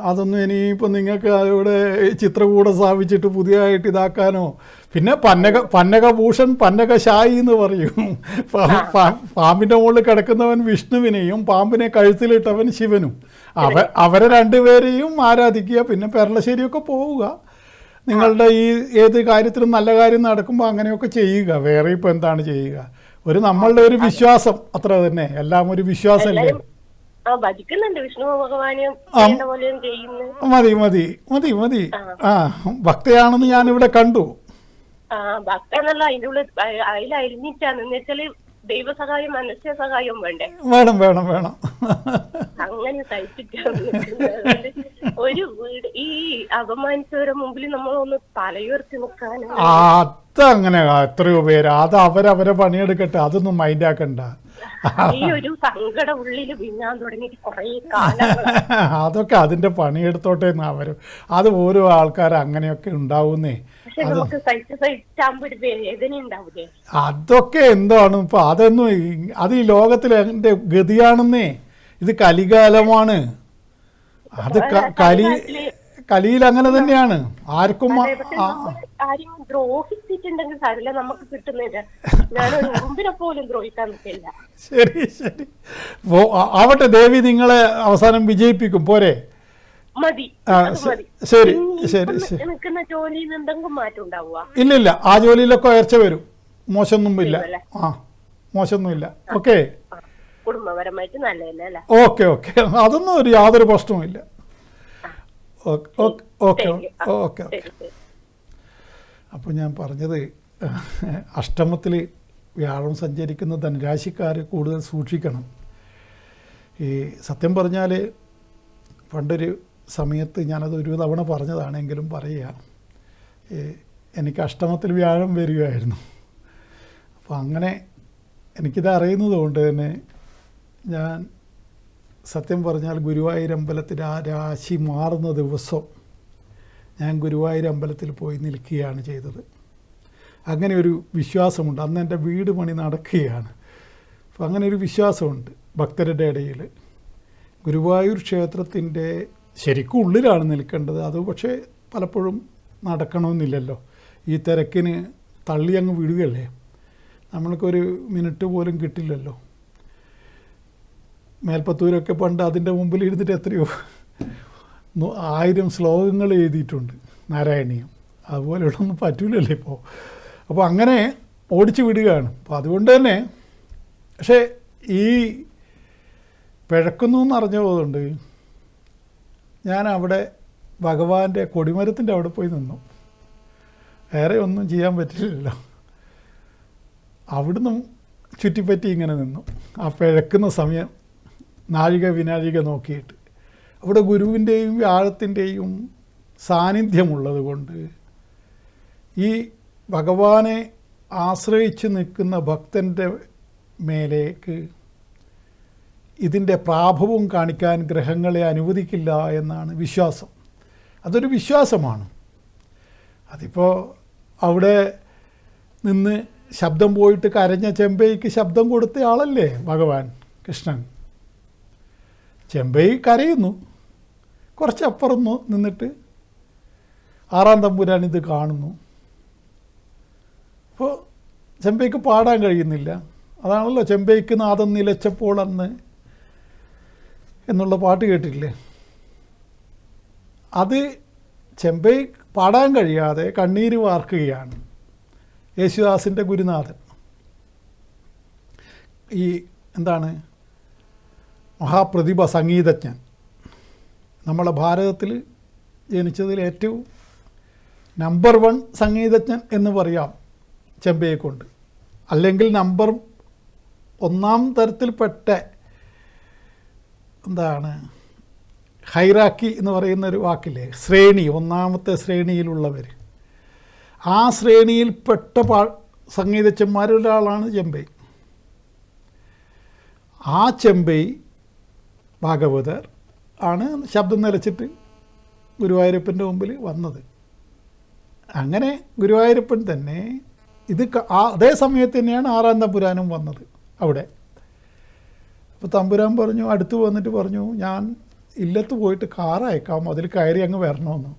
അതൊന്നും ഇനിയിപ്പോൾ നിങ്ങൾക്ക് അവിടെ ചിത്രകൂടം സ്ഥാപിച്ചിട്ട് പുതിയതായിട്ട് ഇതാക്കാനോ. പിന്നെ പന്നകഭൂഷൺ പന്നകശായി എന്ന് പറയും. പാമ്പിൻ്റെ മുകളിൽ കിടക്കുന്നവൻ വിഷ്ണുവിനെയും പാമ്പിനെ കഴുത്തിലിട്ടവൻ ശിവനും. അവരെ രണ്ടുപേരെയും ആരാധിക്കുക. പിന്നെ പെരളശ്ശേരിയൊക്കെ പോവുക. നിങ്ങളുടെ ഈ ഏത് കാര്യത്തിലും നല്ല കാര്യം നടക്കുമ്പോൾ അങ്ങനെയൊക്കെ ചെയ്യുക. വേറെ ഇപ്പോൾ എന്താണ് ചെയ്യുക? നമ്മളുടെ ഒരു വിശ്വാസം അത്ര തന്നെ. എല്ലാം ഒരു വിശ്വാസമല്ലേ? വിഷ്ണു ഭഗവാനെ മതി മതി മതി മതി. ഭക്തയാണെന്ന് ഞാനിവിടെ കണ്ടു. ഭക്തനല്ല, അതിന്റെ ഉള്ളിൽ അതിലരിഞ്ഞിട്ടാന്ന് വെച്ചാല് ദൈവസഹായം മനുഷ്യ സഹായം വേണ്ടേ? വേണം വേണം വേണം. അങ്ങനെ സഹിച്ചിട്ടാണ് ഒരു വീട് ഈ അപമാനിച്ചവരുടെ മുമ്പിൽ നമ്മളൊന്ന് തലയുയർത്തി നിൽക്കാൻ. അതങ്ങനെ എത്രയോ പേര്. അത് അവരവരെ പണിയെടുക്കട്ടെ, അതൊന്നും മൈൻഡ് ആക്കണ്ട. ഈ ഒരു സങ്കടം ഉള്ളിൽ വിങ്ങാൻ തുടങ്ങിയിട്ട് കുറേ കാലം. അതൊക്കെ അതിന്റെ പണിയെടുത്തോട്ടെ എന്ന് അവരും. അത് ഓരോ ആൾക്കാർ അങ്ങനെയൊക്കെ ഉണ്ടാവുന്നേ. അതൊക്കെ എന്താണ് ഇപ്പൊ? അതൊന്നും അത് ഈ ലോകത്തിലെ എൻ്റെ ഗതിയാണെന്നേ. ഇത് കലികാലമാണ്. അത് കലിയിൽ അങ്ങനെ തന്നെയാണ്. ആർക്കും ദ്രോഹിച്ചിട്ടുണ്ടെങ്കിൽ സാരില്ല, നമുക്ക് കിട്ടുന്നില്ല. ഞാനൊരു ഉറുമ്പിനെ പോലും ദ്രോഹിക്കാൻ നിൽക്കില്ല. ശരി ശരി, ആവട്ടെ. ദേവി നിങ്ങളെ അവസാനം വിജയിപ്പിക്കും. പോരെ? മതി. ശരി ശരി ശരി. ഇല്ലില്ല, ആ ജോലിയിലൊക്കെ ഉയർച്ച വരും. മോശമൊന്നുമില്ല. മോശമൊന്നുമില്ല. ഓക്കെ, കുടുംബപരമായിട്ട് നല്ലതല്ലേ? ഓക്കെ ഓക്കെ, അതൊന്നും ഒരു യാതൊരു പ്രശ്നവുമില്ല. Okay okay okay. അപ്പോൾ ഞാൻ പറഞ്ഞത്, അഷ്ടമത്തിൽ വ്യാഴം സഞ്ചരിക്കുന്ന ധനുരാശിക്കാർ കൂടുതൽ സൂക്ഷിക്കണം. ഈ സത്യം പറഞ്ഞാൽ പണ്ടൊരു സമയത്ത് ഞാനത് ഒരു തവണ പറഞ്ഞതാണെങ്കിലും പറയുക, എനിക്ക് അഷ്ടമത്തിൽ വ്യാഴം വരികയായിരുന്നു. അപ്പോൾ അങ്ങനെ എനിക്കിത് അറിയുന്നത് കൊണ്ട് തന്നെ ഞാൻ സത്യം പറഞ്ഞാൽ ഗുരുവായൂർ അമ്പലത്തിൽ ആ രാശി മാറുന്ന ദിവസം ഞാൻ ഗുരുവായൂർ അമ്പലത്തിൽ പോയി നിൽക്കുകയാണ് ചെയ്തത്. അങ്ങനെ ഒരു വിശ്വാസമുണ്ട്. അന്ന് എൻ്റെ വീട് പണി നടക്കുകയാണ്. അപ്പോൾ അങ്ങനെ ഒരു വിശ്വാസമുണ്ട് ഭക്തരുടെ ഇടയിൽ. ഗുരുവായൂർ ക്ഷേത്രത്തിൻ്റെ ശരിക്കും ഉള്ളിലാണ് നിൽക്കേണ്ടത്. അത് പക്ഷേ പലപ്പോഴും നടക്കണമെന്നില്ലല്ലോ. ഈ തിരക്കിന് തള്ളി അങ്ങ് വിടുകയല്ലേ, നമ്മൾക്കൊരു മിനിറ്റ് പോലും കിട്ടില്ലല്ലോ. മേൽപ്പത്തൂരൊക്കെ പണ്ട് അതിൻ്റെ മുമ്പിൽ ഇരുന്നിട്ട് എത്രയോ 1000 ശ്ലോകങ്ങൾ എഴുതിയിട്ടുണ്ട്, നാരായണീയം. അതുപോലെയുള്ളൊന്നും പറ്റൂലല്ലോ ഇപ്പോൾ. അപ്പോൾ അങ്ങനെ ഓടിച്ചു വിടുകയാണ്. അപ്പോൾ അതുകൊണ്ട് തന്നെ പക്ഷേ ഈ പിഴക്കുന്നു എന്നറിഞ്ഞതുകൊണ്ട് ഞാൻ അവിടെ ഭഗവാന്റെ കൊടിമരത്തിൻ്റെ അവിടെ പോയി നിന്നു. വേറെ ഒന്നും ചെയ്യാൻ പറ്റില്ലല്ലോ. അവിടുന്ന് ചുറ്റിപ്പറ്റി ഇങ്ങനെ നിന്നു. ആ പിഴക്കുന്ന സമയം നാഴിക വിനാഴിക നോക്കിയിട്ട്. അവിടെ ഗുരുവിൻ്റെയും വ്യാഴത്തിൻ്റെയും സാന്നിധ്യമുള്ളത് കൊണ്ട് ഈ ഭഗവാനെ ആശ്രയിച്ച് നിൽക്കുന്ന ഭക്തൻ്റെ മേലേക്ക് ഇതിൻ്റെ പ്രാഭവം കാണിക്കാൻ ഗ്രഹങ്ങളെ അനുവദിക്കില്ല എന്നാണ് വിശ്വാസം. അതൊരു വിശ്വാസമാണ്. അതിപ്പോൾ അവിടെ നിന്ന് ശബ്ദം പോയിട്ട് കരഞ്ഞ ചെമ്പൈക്ക് ശബ്ദം കൊടുത്ത ആളല്ലേ ഭഗവാൻ കൃഷ്ണൻ. ചെമ്പൈ കരയുന്നു. കുറച്ചപ്പുറം നിന്നിട്ട് 6-ാം തമ്പുരാൻ ഇത് കാണുന്നു. അപ്പോൾ ചെമ്പൈക്ക് പാടാൻ കഴിയുന്നില്ല. അതാണല്ലോ ചെമ്പൈക്ക് നാദം നിലച്ചപ്പോൾ അന്ന് എന്നുള്ള പാട്ട് കേട്ടിട്ടില്ലേ? അത് ചെമ്പൈ പാടാൻ കഴിയാതെ കണ്ണീര് വാർക്കുകയാണ് യേശുദാസിൻ്റെ ഗുരുനാഥൻ. ഈ എന്താണ് മഹാപ്രതിഭ സംഗീതജ്ഞൻ. നമ്മളെ ഭാരതത്തിൽ ജനിച്ചതിൽ ഏറ്റവും നമ്പർ 1 സംഗീതജ്ഞൻ എന്ന് പറയാം ചെമ്പൈയെ കൊണ്ട്. അല്ലെങ്കിൽ നമ്പർ 1 തരത്തിൽപ്പെട്ട എന്താണ് ഹൈറാക്കി എന്ന് പറയുന്നൊരു വാക്കില്ലേ, ശ്രേണി, 1ാമത്തെ ശ്രേണിയിലുള്ളവർ. ആ ശ്രേണിയിൽപ്പെട്ട സംഗീതജ്ഞന്മാരൊരാളാണ് ചെമ്പൈ. ആ ചെമ്പൈ ഭാഗവതർ ആണ് ശബ്ദം നിലച്ചിട്ട് ഗുരുവായൂരപ്പൻ്റെ മുമ്പിൽ വന്നത്. അങ്ങനെ ഗുരുവായൂരപ്പൻ തന്നെ ഇത് അതേ സമയത്ത് തന്നെയാണ് 6-ാം തമ്പുരാനും വന്നത് അവിടെ. അപ്പോൾ തമ്പുരാൻ പറഞ്ഞു, അടുത്ത് വന്നിട്ട് പറഞ്ഞു, ഞാൻ ഇല്ലത്ത് പോയിട്ട് കാർ അയക്കാം, അതിൽ കയറി അങ്ങ് വരണമെന്ന്.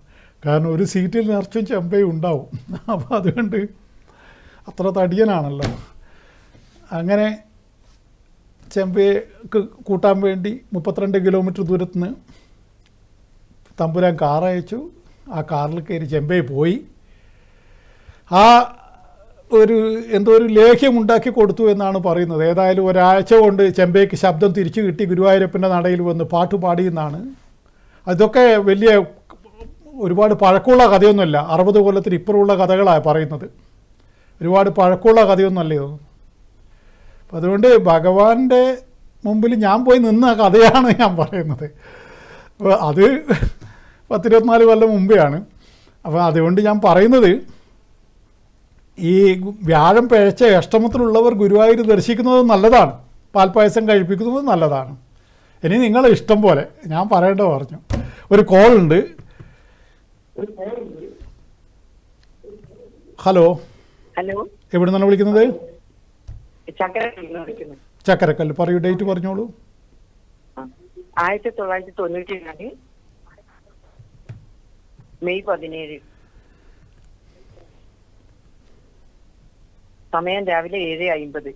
കാരണം ഒരു സീറ്റിൽ നിറച്ചും ചെമ്പൈ ഉണ്ടാവും. അപ്പോൾ അതുകൊണ്ട് അത്ര തടിയനാണല്ലോ. അങ്ങനെ ചെമ്പൈക്ക് കൂട്ടാൻ വേണ്ടി 32 കിലോമീറ്റർ ദൂരത്ത് നിന്ന് തമ്പുരാൻ കാർ അയച്ചു. ആ കാറിൽ കയറി ചെമ്പൈ പോയി. ആ എന്തോ ഒരു ലേഖ്യം ഉണ്ടാക്കി കൊടുത്തു എന്നാണ് പറയുന്നത്. ഏതായാലും ഒരാഴ്ച കൊണ്ട് ചെമ്പൈക്ക് ശബ്ദം തിരിച്ചു കിട്ടി. ഗുരുവായൂരപ്പൻ്റെ നടയിൽ വന്ന് പാട്ട് പാടിയെന്നാണ്. അതൊക്കെ വലിയ ഒരുപാട് പഴക്കമുള്ള കഥയൊന്നുമല്ല. 60 കൊല്ലത്തിന് ഇപ്പുറമുള്ള കഥകളാണ് പറയുന്നത്. ഒരുപാട് പഴക്കമുള്ള കഥയൊന്നുമല്ല ഇത്. അപ്പം അതുകൊണ്ട് ഭഗവാന്റെ മുമ്പിൽ ഞാൻ പോയി നിന്ന കഥയാണ് ഞാൻ പറയുന്നത്. അപ്പോൾ അത് 10-24 കൊല്ലം മുമ്പെയാണ്. അപ്പോൾ അതുകൊണ്ട് ഞാൻ പറയുന്നത്, ഈ വ്യാഴം പിഴച്ച അഷ്ടമത്തിലുള്ളവർ ഗുരുവായൂർ ദർശിക്കുന്നത് നല്ലതാണ്, പാൽപ്പായസം കഴിപ്പിക്കുന്നത് നല്ലതാണ്. ഇനി നിങ്ങളെ ഇഷ്ടം പോലെ. ഞാൻ പറയേണ്ട പറഞ്ഞു. ഒരു കോൾ ഉണ്ട്. ഹലോ, ഹലോ, എവിടെ നിന്നാണ് വിളിക്കുന്നത്? വിളിക്കുന്നത്. ചക്കരക്കല്ല്. പറയൂ, ഡേറ്റ് പറഞ്ഞോളൂ. 1992 മെയ് 17. സമയം രാവിലെ 7:50.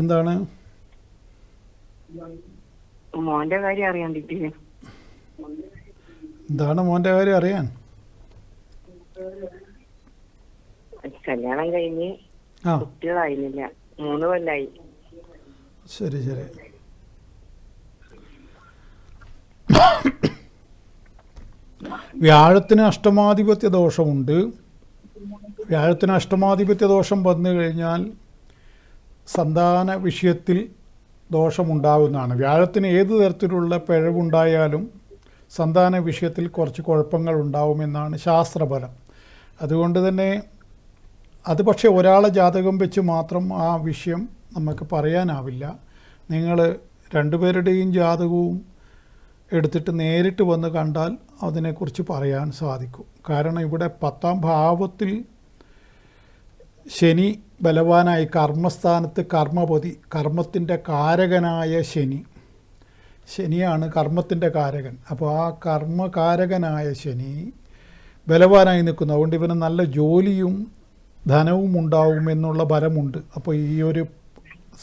എന്താണ് മോന്റെ കാര്യം അറിയാൻ വേണ്ടിട്ട്. എന്താണ് മോൻ്റെ കാര്യം അറിയാൻ? കല്യാണം കഴിഞ്ഞ് കുട്ടികളായിരുന്നില്ല, 3 കൊല്ലായി. ശരി ശരി. വ്യാഴത്തിന് അഷ്ടമാധിപത്യ ദോഷമുണ്ട്. വ്യാഴത്തിന് അഷ്ടമാധിപത്യ ദോഷം വന്നു കഴിഞ്ഞാൽ സന്താന വിഷയത്തിൽ ദോഷമുണ്ടാകുന്നതാണ്. വ്യാഴത്തിന് ഏത് തരത്തിലുള്ള പിഴവുണ്ടായാലും സന്താന വിഷയത്തിൽ കുറച്ച് കുഴപ്പങ്ങൾ ഉണ്ടാവുമെന്നാണ് ശാസ്ത്രഫലം. അതുകൊണ്ട് തന്നെ അത് പക്ഷേ ഒരാളെ ജാതകം വെച്ച് മാത്രം ആ വിഷയം നമുക്ക് പറയാനാവില്ല. നിങ്ങൾ രണ്ടുപേരുടെയും ജാതകവും എടുത്തിട്ട് നേരിട്ട് വന്ന് കണ്ടാൽ അതിനെക്കുറിച്ച് പറയാൻ സാധിക്കും. കാരണം ഇവിടെ 10-ാം ഭാവത്തിൽ ശനി ബലവാനായി കർമ്മസ്ഥാനത്ത് കർമ്മപതി, കർമ്മത്തിൻ്റെ കാരകനായ ശനിയാണ് കർമ്മത്തിൻ്റെ കാരകൻ. അപ്പോൾ ആ കർമ്മകാരകനായ ശനി ബലവാനായി നിൽക്കുന്നു. അതുകൊണ്ട് ഇവന് നല്ല ജോലിയും ധനവും ഉണ്ടാവുമെന്നുള്ള ബലമുണ്ട്. അപ്പോൾ ഈ ഒരു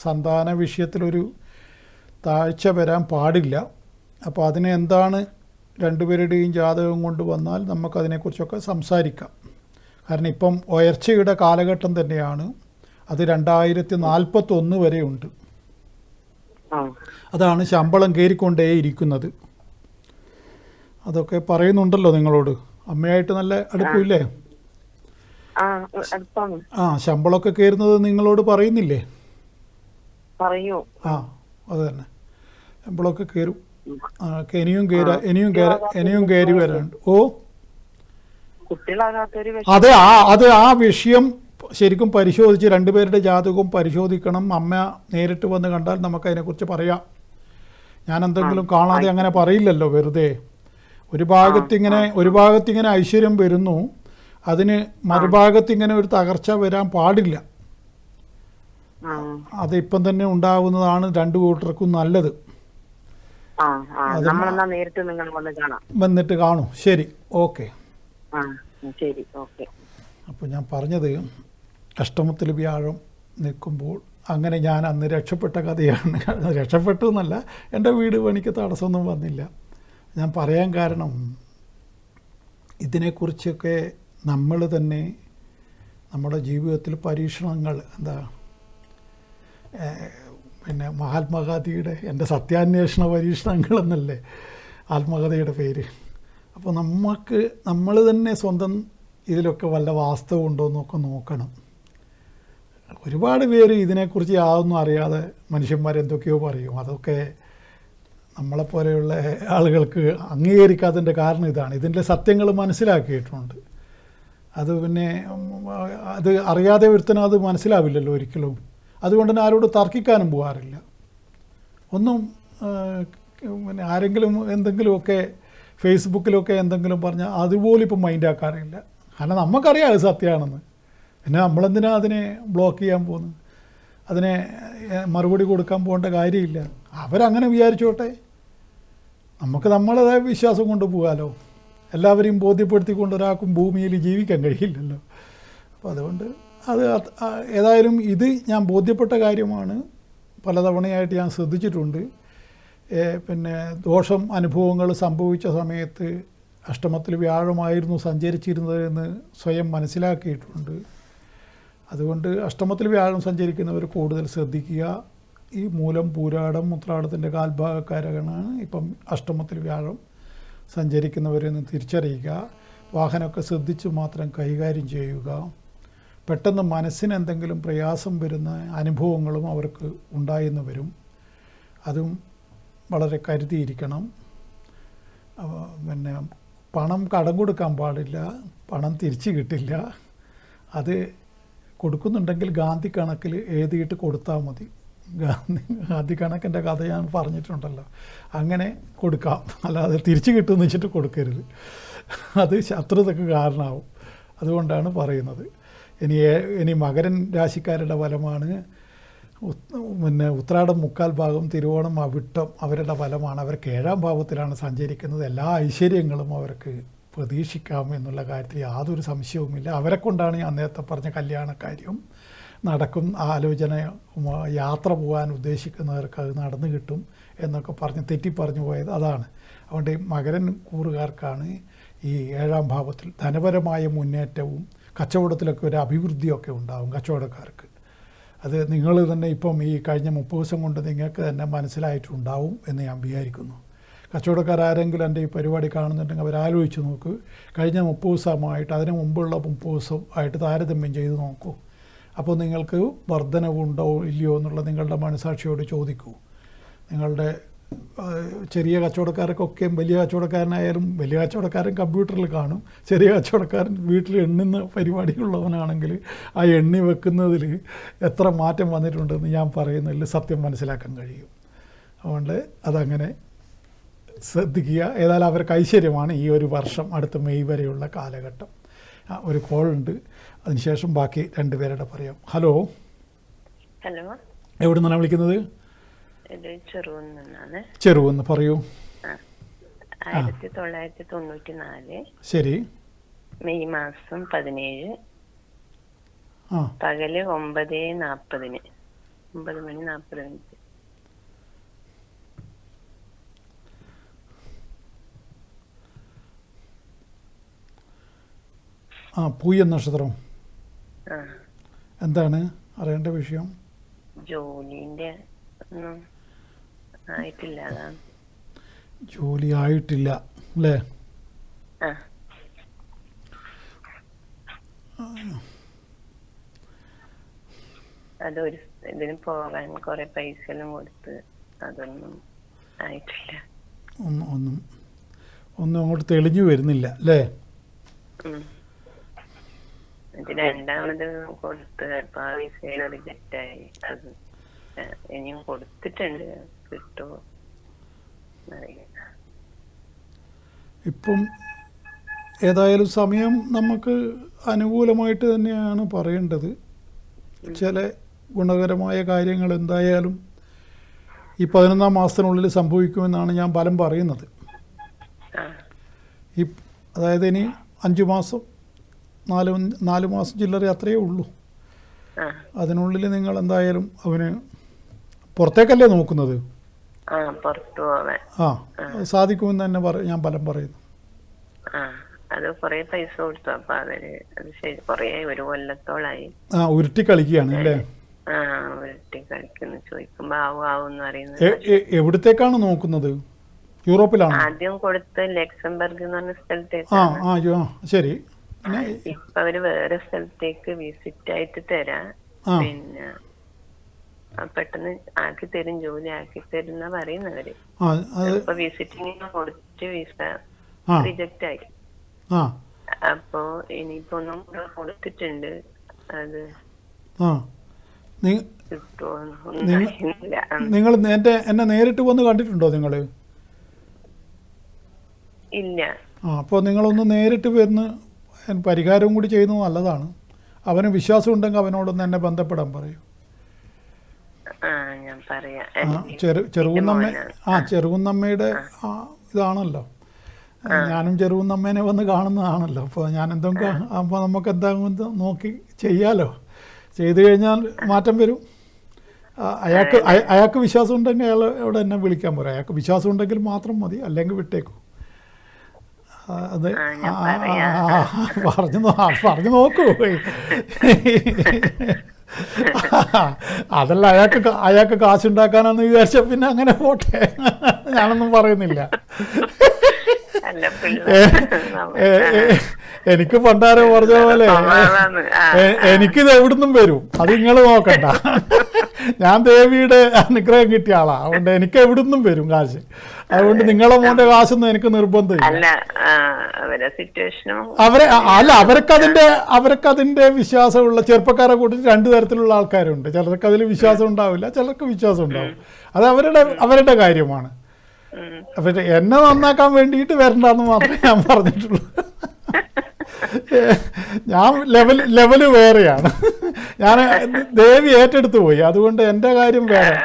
സന്താന വിഷയത്തിലൊരു താഴ്ച വരാൻ പാടില്ല. അപ്പോൾ അതിനെ എന്താണ് രണ്ടുപേരുടെയും ജാതകം കൊണ്ട് വന്നാൽ നമുക്കതിനെക്കുറിച്ചൊക്കെ സംസാരിക്കാം. കാരണം ഇപ്പം ഉയർച്ചയുടെ കാലഘട്ടം തന്നെയാണ്. അത് 2041 വരെ ഉണ്ട്. അതാണ് ശമ്പളം കയറിക്കൊണ്ടേയിരിക്കുന്നത്. അതൊക്കെ പറയുന്നുണ്ടല്ലോ നിങ്ങളോട്. അമ്മയായിട്ട് നല്ല അടുപ്പില്ലേ? ശമ്പളമൊക്കെ കയറുന്നത് നിങ്ങളോട് പറയുന്നില്ലേ? അത് തന്നെ, ശമ്പളമൊക്കെ കയറും. ഇനിയും കയറി വരാനുണ്ട്. അത് ആ വിഷയം ശരിക്കും പരിശോധിച്ച് രണ്ടുപേരുടെ ജാതകവും പരിശോധിക്കണം. അമ്മ നേരിട്ട് വന്ന് കണ്ടാൽ നമുക്കതിനെക്കുറിച്ച് പറയാം. ഞാൻ എന്തെങ്കിലും കാണാതെ അങ്ങനെ പറയില്ലല്ലോ വെറുതെ. ഒരു ഭാഗത്തിങ്ങനെ ഐശ്വര്യം വരുന്നു, അതിന് മറുഭാഗത്തിങ്ങനെ ഒരു തകർച്ച വരാൻ പാടില്ല. അതിപ്പം തന്നെ ഉണ്ടാവുന്നതാണ് രണ്ടു കൂട്ടർക്കും നല്ലത്. വന്നിട്ട് കാണും. ശരി, ഓക്കെ. അപ്പോൾ ഞാൻ പറഞ്ഞത് അഷ്ടമത്തിൽ വ്യാഴം നിൽക്കുമ്പോൾ അങ്ങനെ ഞാൻ അന്ന് രക്ഷപ്പെട്ട കഥയാണ്. രക്ഷപ്പെട്ടു എന്നല്ല, എൻ്റെ വീട് പണിക്ക് തടസ്സമൊന്നും വന്നില്ല. ഞാൻ പറയാൻ കാരണം ഇതിനെക്കുറിച്ചൊക്കെ നമ്മൾ തന്നെ നമ്മുടെ ജീവിതത്തിൽ പരീക്ഷണങ്ങൾ പിന്നെ മഹാത്മാഗാന്ധിയുടെ എൻ്റെ സത്യാന്വേഷണ പരീക്ഷണങ്ങൾ എന്നല്ലേ ആത്മകഥയുടെ പേര്. അപ്പോൾ നമ്മൾ തന്നെ സ്വന്തം ഇതിലൊക്കെ വല്ല വാസ്തവം ഉണ്ടോ എന്നൊക്കെ നോക്കണം. ഒരുപാട് പേര് ഇതിനെക്കുറിച്ച് യാതൊന്നും അറിയാതെ മനുഷ്യന്മാരെന്തൊക്കെയോ പറയും. അതൊക്കെ നമ്മളെപ്പോലെയുള്ള ആളുകൾക്ക് അംഗീകരിക്കാത്തതിൻ്റെ കാരണം ഇതാണ്. ഇതിൻ്റെ സത്യങ്ങൾ മനസ്സിലാക്കിയിട്ടുണ്ട്. അത് പിന്നെ അത് അറിയാതെ ഒരുത്തനും അത് മനസ്സിലാവില്ലല്ലോ ഒരിക്കലും. അതുകൊണ്ട് തന്നെ ആരോട് തർക്കിക്കാനും പോകാറില്ല. ഒന്നും പിന്നെ ആരെങ്കിലും എന്തെങ്കിലുമൊക്കെ ഫേസ്ബുക്കിലൊക്കെ എന്തെങ്കിലും പറഞ്ഞാൽ അതുപോലും ഇപ്പം മൈൻഡാക്കാറില്ല. കാരണം നമുക്കറിയാം അത് സത്യമാണെന്ന്. പിന്നെ നമ്മളെന്തിനാ അതിനെ ബ്ലോക്ക് ചെയ്യാൻ പോകുന്നത്? അതിനെ മറുപടി കൊടുക്കാൻ പോകേണ്ട കാര്യമില്ല. അവരങ്ങനെ വിചാരിച്ചോട്ടെ, നമുക്ക് നമ്മളേതായ വിശ്വാസം കൊണ്ട് പോകാമല്ലോ. എല്ലാവരെയും ബോധ്യപ്പെടുത്തിക്കൊണ്ട് ഒരാൾക്കും ഭൂമിയിൽ ജീവിക്കാൻ കഴിയില്ലല്ലോ. അപ്പോൾ അതുകൊണ്ട് അത് ഏതായാലും ഇത് ഞാൻ ബോധ്യപ്പെട്ട കാര്യമാണ്. പലതവണയായിട്ട് ഞാൻ ശ്രദ്ധിച്ചിട്ടുണ്ട്. പിന്നെ ദോഷം അനുഭവങ്ങൾ സംഭവിച്ച സമയത്ത് അഷ്ടമത്തിൽ വ്യാഴമായിരുന്നു സഞ്ചരിച്ചിരുന്നത് എന്ന് സ്വയം മനസ്സിലാക്കിയിട്ടുണ്ട്. അതുകൊണ്ട് അഷ്ടമത്തിൽ വ്യാഴം സഞ്ചരിക്കുന്നവർ കൂടുതൽ ശ്രദ്ധിക്കുക. ഈ മൂലം, പൂരാടം, ഉത്രാടത്തിൻ്റെ കാൽഭാഗക്കാരാണ് ഇപ്പം അഷ്ടമത്തിൽ വ്യാഴം സഞ്ചരിക്കുന്നവരെന്ന് തിരിച്ചറിയുക. വാഹനമൊക്കെ ശ്രദ്ധിച്ച് മാത്രം കൈകാര്യം ചെയ്യുക. പെട്ടെന്ന് മനസ്സിന് എന്തെങ്കിലും പ്രയാസം വരുന്ന അനുഭവങ്ങളും അവർക്ക് ഉണ്ടായെന്ന് വരും. അതും വളരെ കരുതിയിരിക്കണം. പിന്നെ പണം കടം കൊടുക്കാൻ പാടില്ല, പണം തിരിച്ച് കിട്ടില്ല. അത് കൊടുക്കുന്നുണ്ടെങ്കിൽ ഗാന്ധി കണക്കിൽ എഴുതിയിട്ട് കൊടുത്താൽ മതി. ഗാന്ധി കണക്കിൻ്റെ കഥ ഞാൻ പറഞ്ഞിട്ടുണ്ടല്ലോ, അങ്ങനെ കൊടുക്കാം. അല്ലാതെ തിരിച്ച് കിട്ടുമെന്ന് വെച്ചിട്ട് കൊടുക്കരുത്, അത് ശത്രുതയ്ക്ക് കാരണമാവും. അതുകൊണ്ടാണ് പറയുന്നത്. ഇനി മകരൻ രാശിക്കാരുടെ ഫലമാണ്. പിന്നെ ഉത്രാടം മുക്കാൽ ഭാഗം, തിരുവോണം അവിട്ടം അവരുടെ ഫലമാണ്. അവർക്ക് 7ാം ഭാവത്തിലാണ് സഞ്ചരിക്കുന്നത്. എല്ലാ ഐശ്വര്യങ്ങളും അവർക്ക് പ്രതീക്ഷിക്കാം എന്നുള്ള കാര്യത്തിൽ യാതൊരു സംശയവുമില്ല. അവരെ കൊണ്ടാണ് ഞാൻ നേരത്തെ പറഞ്ഞ കല്യാണക്കാര്യം നടക്കും. ആലോചന, യാത്ര പോകാൻ ഉദ്ദേശിക്കുന്നവർക്ക് അത് നടന്നു കിട്ടും എന്നൊക്കെ പറഞ്ഞ് തെറ്റിപ്പറഞ്ഞു പോയത് അതാണ്. അതുകൊണ്ട് മകരൻ കൂറുകാർക്കാണ് ഈ 7ാം ഭാവത്തിൽ ധനപരമായ മുന്നേറ്റവും കച്ചവടത്തിലൊക്കെ ഒരു അഭിവൃദ്ധിയൊക്കെ ഉണ്ടാകും കച്ചവടക്കാർക്ക്. അത് നിങ്ങൾ തന്നെ ഇപ്പം ഈ കഴിഞ്ഞ 30 ദിവസം കൊണ്ട് നിങ്ങൾക്ക് തന്നെ മനസ്സിലായിട്ടുണ്ടാവും എന്ന് ഞാൻ വിചാരിക്കുന്നു. കച്ചവടക്കാരെങ്കിലും എൻ്റെ ഈ പരിപാടി കാണുന്നുണ്ടെങ്കിൽ അവരാലോചിച്ച് നോക്കൂ. കഴിഞ്ഞ 30 ദിവസമായിട്ട് അതിന് മുമ്പുള്ള 30 ദിവസം ആയിട്ട് താരതമ്യം ചെയ്ത് നോക്കൂ. അപ്പോൾ നിങ്ങൾക്ക് വർധനവുണ്ടോ ഇല്ലയോ എന്നുള്ളത് നിങ്ങളുടെ മനസാക്ഷിയോട് ചോദിക്കൂ. നിങ്ങളുടെ ചെറിയ കച്ചവടക്കാർക്കൊക്കെ, വലിയ കച്ചവടക്കാരനായാലും, വലിയ കച്ചവടക്കാരൻ കമ്പ്യൂട്ടറിൽ കാണും, ചെറിയ കച്ചവടക്കാരൻ വീട്ടിൽ എണ്ണുന്ന പരിപാടിയുള്ളവനാണെങ്കിൽ ആ എണ്ണി വെക്കുന്നതിൽ എത്ര മാറ്റം വന്നിട്ടുണ്ടെന്ന് ഞാൻ പറയുന്നതിൽ സത്യം മനസ്സിലാക്കാൻ കഴിയും. അതുകൊണ്ട് അതങ്ങനെ ശ്രദ്ധിക്കുക. ഏതായാലും അവർക്ക് ഐശ്വര്യമാണ് ഈ ഒരു വർഷം, അടുത്ത മെയ് വരെയുള്ള കാലഘട്ടം. ഒരു കോളുണ്ട്, അതിനുശേഷം ബാക്കി 2 പേരുടെ പറയാം. ഹലോ, ഹലോ, എവിടെ നിന്നാണ് വിളിക്കുന്നത്? ചെറുവെന്ന് പറയൂ. 1994 ശരി, മെയ് മാസം 17 പകല് 9:40 9:40. പൂയ നക്ഷത്രം. എന്താണ് അറിയേണ്ട വിഷയം? ജോലിന്റെ ഒന്നും ആയിട്ടില്ല. അതാണ്. ജോലി ആയിട്ടില്ല അല്ലേ? അതൊരു ഇതിന് പോകാൻ കുറെ പൈസ എല്ലാം കൊടുത്ത് അതൊന്നും ആയിട്ടില്ല. ഒന്നും അങ്ങോട്ട് തെളിഞ്ഞു വരുന്നില്ല അല്ലേ? രണ്ടാമത് കൊടുത്ത് ആ വിസയിൽ റിജക്റ്റ് ആയി. അത് ഇനിയും കൊടുത്തിട്ടുണ്ട്, കിട്ടുമോ അറിയില്ല. ഇപ്പം ഏതായാലും സമയം നമുക്ക് അനുകൂലമായിട്ട് തന്നെയാണ് പറയേണ്ടത്. ചില ഗുണകരമായ കാര്യങ്ങൾ എന്തായാലും ഈ 11ാം മാസത്തിനുള്ളിൽ സംഭവിക്കുമെന്നാണ് ഞാൻ ഫലം പറയുന്നത്. അതായത് ഇനി 5 മാസം, 4 മാസം ചില്ലറ അത്രയേ ഉള്ളൂ. അതിനുള്ളിൽ നിങ്ങൾ എന്തായാലും അവന് പുറത്തേക്കല്ലേ നോക്കുന്നത്? സാധിക്കുമെന്ന് തന്നെ ഞാൻ ഫലം പറയുന്നു. അത് കുറെ പൈസ കൊടുത്തു. അപ്പൊ അവര് അത് ശരി കുറെ 1 കൊല്ലത്തോളായി ഉരുട്ടി കളിക്കുകയാണ് അല്ലേ? ഉരുട്ടി കളിക്കുന്നു. ചോദിക്കുമ്പോ ആവൂന്ന് പറയുന്നത്. എവിടത്തേക്കാണ് നോക്കുന്നത്? യൂറോപ്പിലാണ് ആദ്യം കൊടുത്ത് ലക്സംബർഗ് എന്ന് പറഞ്ഞ സ്ഥലത്തേക്ക്. ശരി. ഇപ്പൊ അവര് വേറെ സ്ഥലത്തേക്ക് വിസിറ്റ് ആയിട്ട് തരാം. പിന്നെ പെട്ടെന്ന് ആക്കി തരും, ജോലി ആക്കി തരും എന്നാ പറയുന്നവര്. ഇപ്പൊ വിസിറ്റിംഗ് കൊടുത്ത് വിസ റിജക്റ്റ് ആയി. അപ്പോ ഇനിയിപ്പോ ഒന്നും കൂടെ കൊടുത്തിട്ടുണ്ട്, അത് നിങ്ങൾ എന്നെ നേരിട്ട് വന്ന് കണ്ടിട്ടുണ്ടോ നിങ്ങൾ? ഇല്ല. അപ്പോൾ നിങ്ങളൊന്ന് നേരിട്ട് വന്ന് പരിഹാരവും കൂടി ചെയ്യുന്നത് നല്ലതാണ്. അവന് വിശ്വാസം ഉണ്ടെങ്കിൽ അവനോടൊന്ന് എന്നെ ബന്ധപ്പെടാൻ പറയൂ. ചെറുകുന്നമ്മയുടെ ഇതാണല്ലോ, ഞാനും ചെറുകുന്നമ്മേനെ വന്ന് കാണുന്നതാണല്ലോ. അപ്പോൾ ഞാൻ എന്തെങ്കിലും അപ്പോൾ നമുക്ക് എന്താകും നോക്കി ചെയ്യാലോ. ചെയ്തു കഴിഞ്ഞാൽ മാറ്റം വരും. അയാൾക്ക് വിശ്വാസം ഉണ്ടെങ്കിൽ അയാളോട് എന്നെ വിളിക്കാൻ പറയാം. അയാൾക്ക് വിശ്വാസം ഉണ്ടെങ്കിൽ മാത്രം മതി, അല്ലെങ്കിൽ വിട്ടേക്കും. അത് പറഞ്ഞു നോക്കൂ. അതല്ല, അയാൾക്ക് കാശുണ്ടാക്കാനാന്ന് വിചാരിച്ച പിന്നെ അങ്ങനെ പോട്ടെ, ഞാനൊന്നും പറയുന്നില്ല. എനിക്ക് പണ്ടാരോ പറഞ്ഞ പോലെ എനിക്കിത് എവിടുന്നും വരും, അത് നിങ്ങൾ നോക്കണ്ട. ഞാൻ ദേവിയുടെ അനുഗ്രഹം കിട്ടിയ ആളാ, അതുകൊണ്ട് എനിക്ക് എവിടുന്നും വരും കാശ്. അതുകൊണ്ട് നിങ്ങളെ മോന്റെ കാശൊന്നും എനിക്ക് നിർബന്ധമില്ല. അവർക്കതിന്റെ വിശ്വാസമുള്ള ചെറുപ്പക്കാരെ കൂട്ടിട്ട് 2 തരത്തിലുള്ള ആൾക്കാരുണ്ട്. ചിലർക്ക് അതിൽ വിശ്വാസം ഉണ്ടാവില്ല, ചിലർക്ക് വിശ്വാസം ഉണ്ടാവും. അത് അവരുടെ കാര്യമാണ്. അപ്പം എന്നെ നന്നാക്കാൻ വേണ്ടിയിട്ട് വരണ്ടെന്ന് മാത്രമേ ഞാൻ പറഞ്ഞിട്ടുള്ളൂ. ഞാൻ ലെവല് വേറെയാണ്. ഞാൻ ദേവി ഏറ്റെടുത്ത് പോയി, അതുകൊണ്ട് എൻ്റെ കാര്യം വേറെ.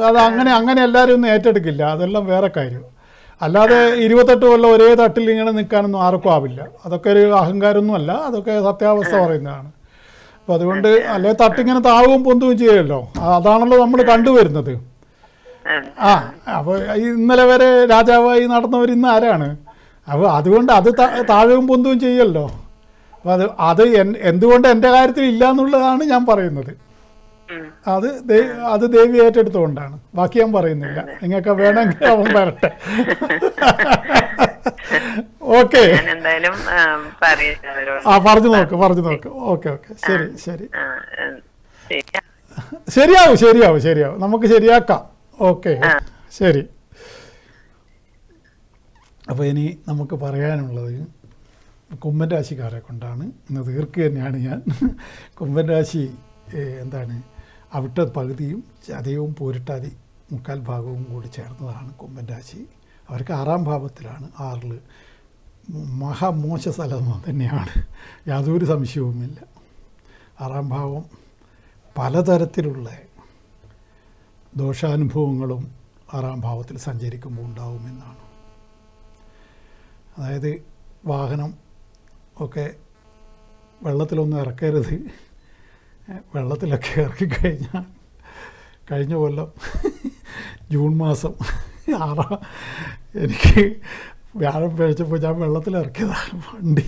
അത് അങ്ങനെ എല്ലാവരും ഒന്നും ഏറ്റെടുക്കില്ല, അതെല്ലാം വേറെ കാര്യം. അല്ലാതെ 28 കൊല്ലം ഒരേ തട്ടിൽ ഇങ്ങനെ നിൽക്കാനൊന്നും ആർക്കും ആവില്ല. അതൊക്കെ ഒരു അഹങ്കാരമൊന്നും അല്ല, അതൊക്കെ സത്യാവസ്ഥ പറയുന്നതാണ്. അപ്പോൾ അതുകൊണ്ട് അല്ലെ തട്ടിങ്ങനെ താഴവും പൊന്തുകയും ചെയ്യുമല്ലോ, അതാണല്ലോ നമ്മൾ കണ്ടുവരുന്നത്. അപ്പോൾ ഇന്നലെ വരെ രാജാവായി നടന്നവർ ഇന്ന് ആരാണ്? അപ്പോൾ അതുകൊണ്ട് അത് താഴവും പൊന്തുകയും ചെയ്യുമല്ലോ. അപ്പോൾ അത് എന്തുകൊണ്ട് എൻ്റെ കാര്യത്തിൽ ഇല്ല എന്നുള്ളതാണ് ഞാൻ പറയുന്നത്. അത് ദേവി ഏറ്റെടുത്തുകൊണ്ടാണ്, ബാക്കി ഞാൻ പറയുന്നില്ല. നിങ്ങൾക്ക് വേണമെങ്കിൽ അവൻ വരട്ടെ. ഓക്കെ, പറഞ്ഞു നോക്ക്. ഓക്കെ, ശരി. ശരിയാവും, നമുക്ക് ശരിയാക്കാം. ഓക്കെ, ശരി. അപ്പോൾ ഇനി നമുക്ക് പറയാനുള്ളത് കുംഭൻ രാശിക്കാരെ കൊണ്ടാണ്. ഇന്ന് തീർക്കുക തന്നെയാണ് ഞാൻ. കുംഭൻ രാശി എന്താണ്, അവിട്ട പകുതിയും ചതയവും പൂരിട്ടാതി 3/4 ഭാഗവും കൂടി ചേർന്നതാണ് കുംഭൻ രാശി. അവർക്ക് 6ാം ഭാവത്തിലാണ്. 6 മഹാമോശ സ്ഥലം തന്നെയാണ്, യാതൊരു സംശയവുമില്ല. 6ാം ഭാവം പലതരത്തിലുള്ള ദോഷാനുഭവങ്ങളും 6ാം ഭാവത്തിൽ സഞ്ചരിക്കുമ്പോൾ ഉണ്ടാവുമെന്നാണ്. അതായത് വാഹനം ഒക്കെ വെള്ളത്തിലൊന്നും ഇറക്കരുത്. വെള്ളത്തിലൊക്കെ ഇറക്കിക്കഴിഞ്ഞാൽ, കഴിഞ്ഞ കൊല്ലം ജൂൺ മാസം 6 എനിക്ക് വ്യാഴം പിഴച്ചപ്പോൾ ഞാൻ വെള്ളത്തിലിറക്കിയതാണ്. വണ്ടി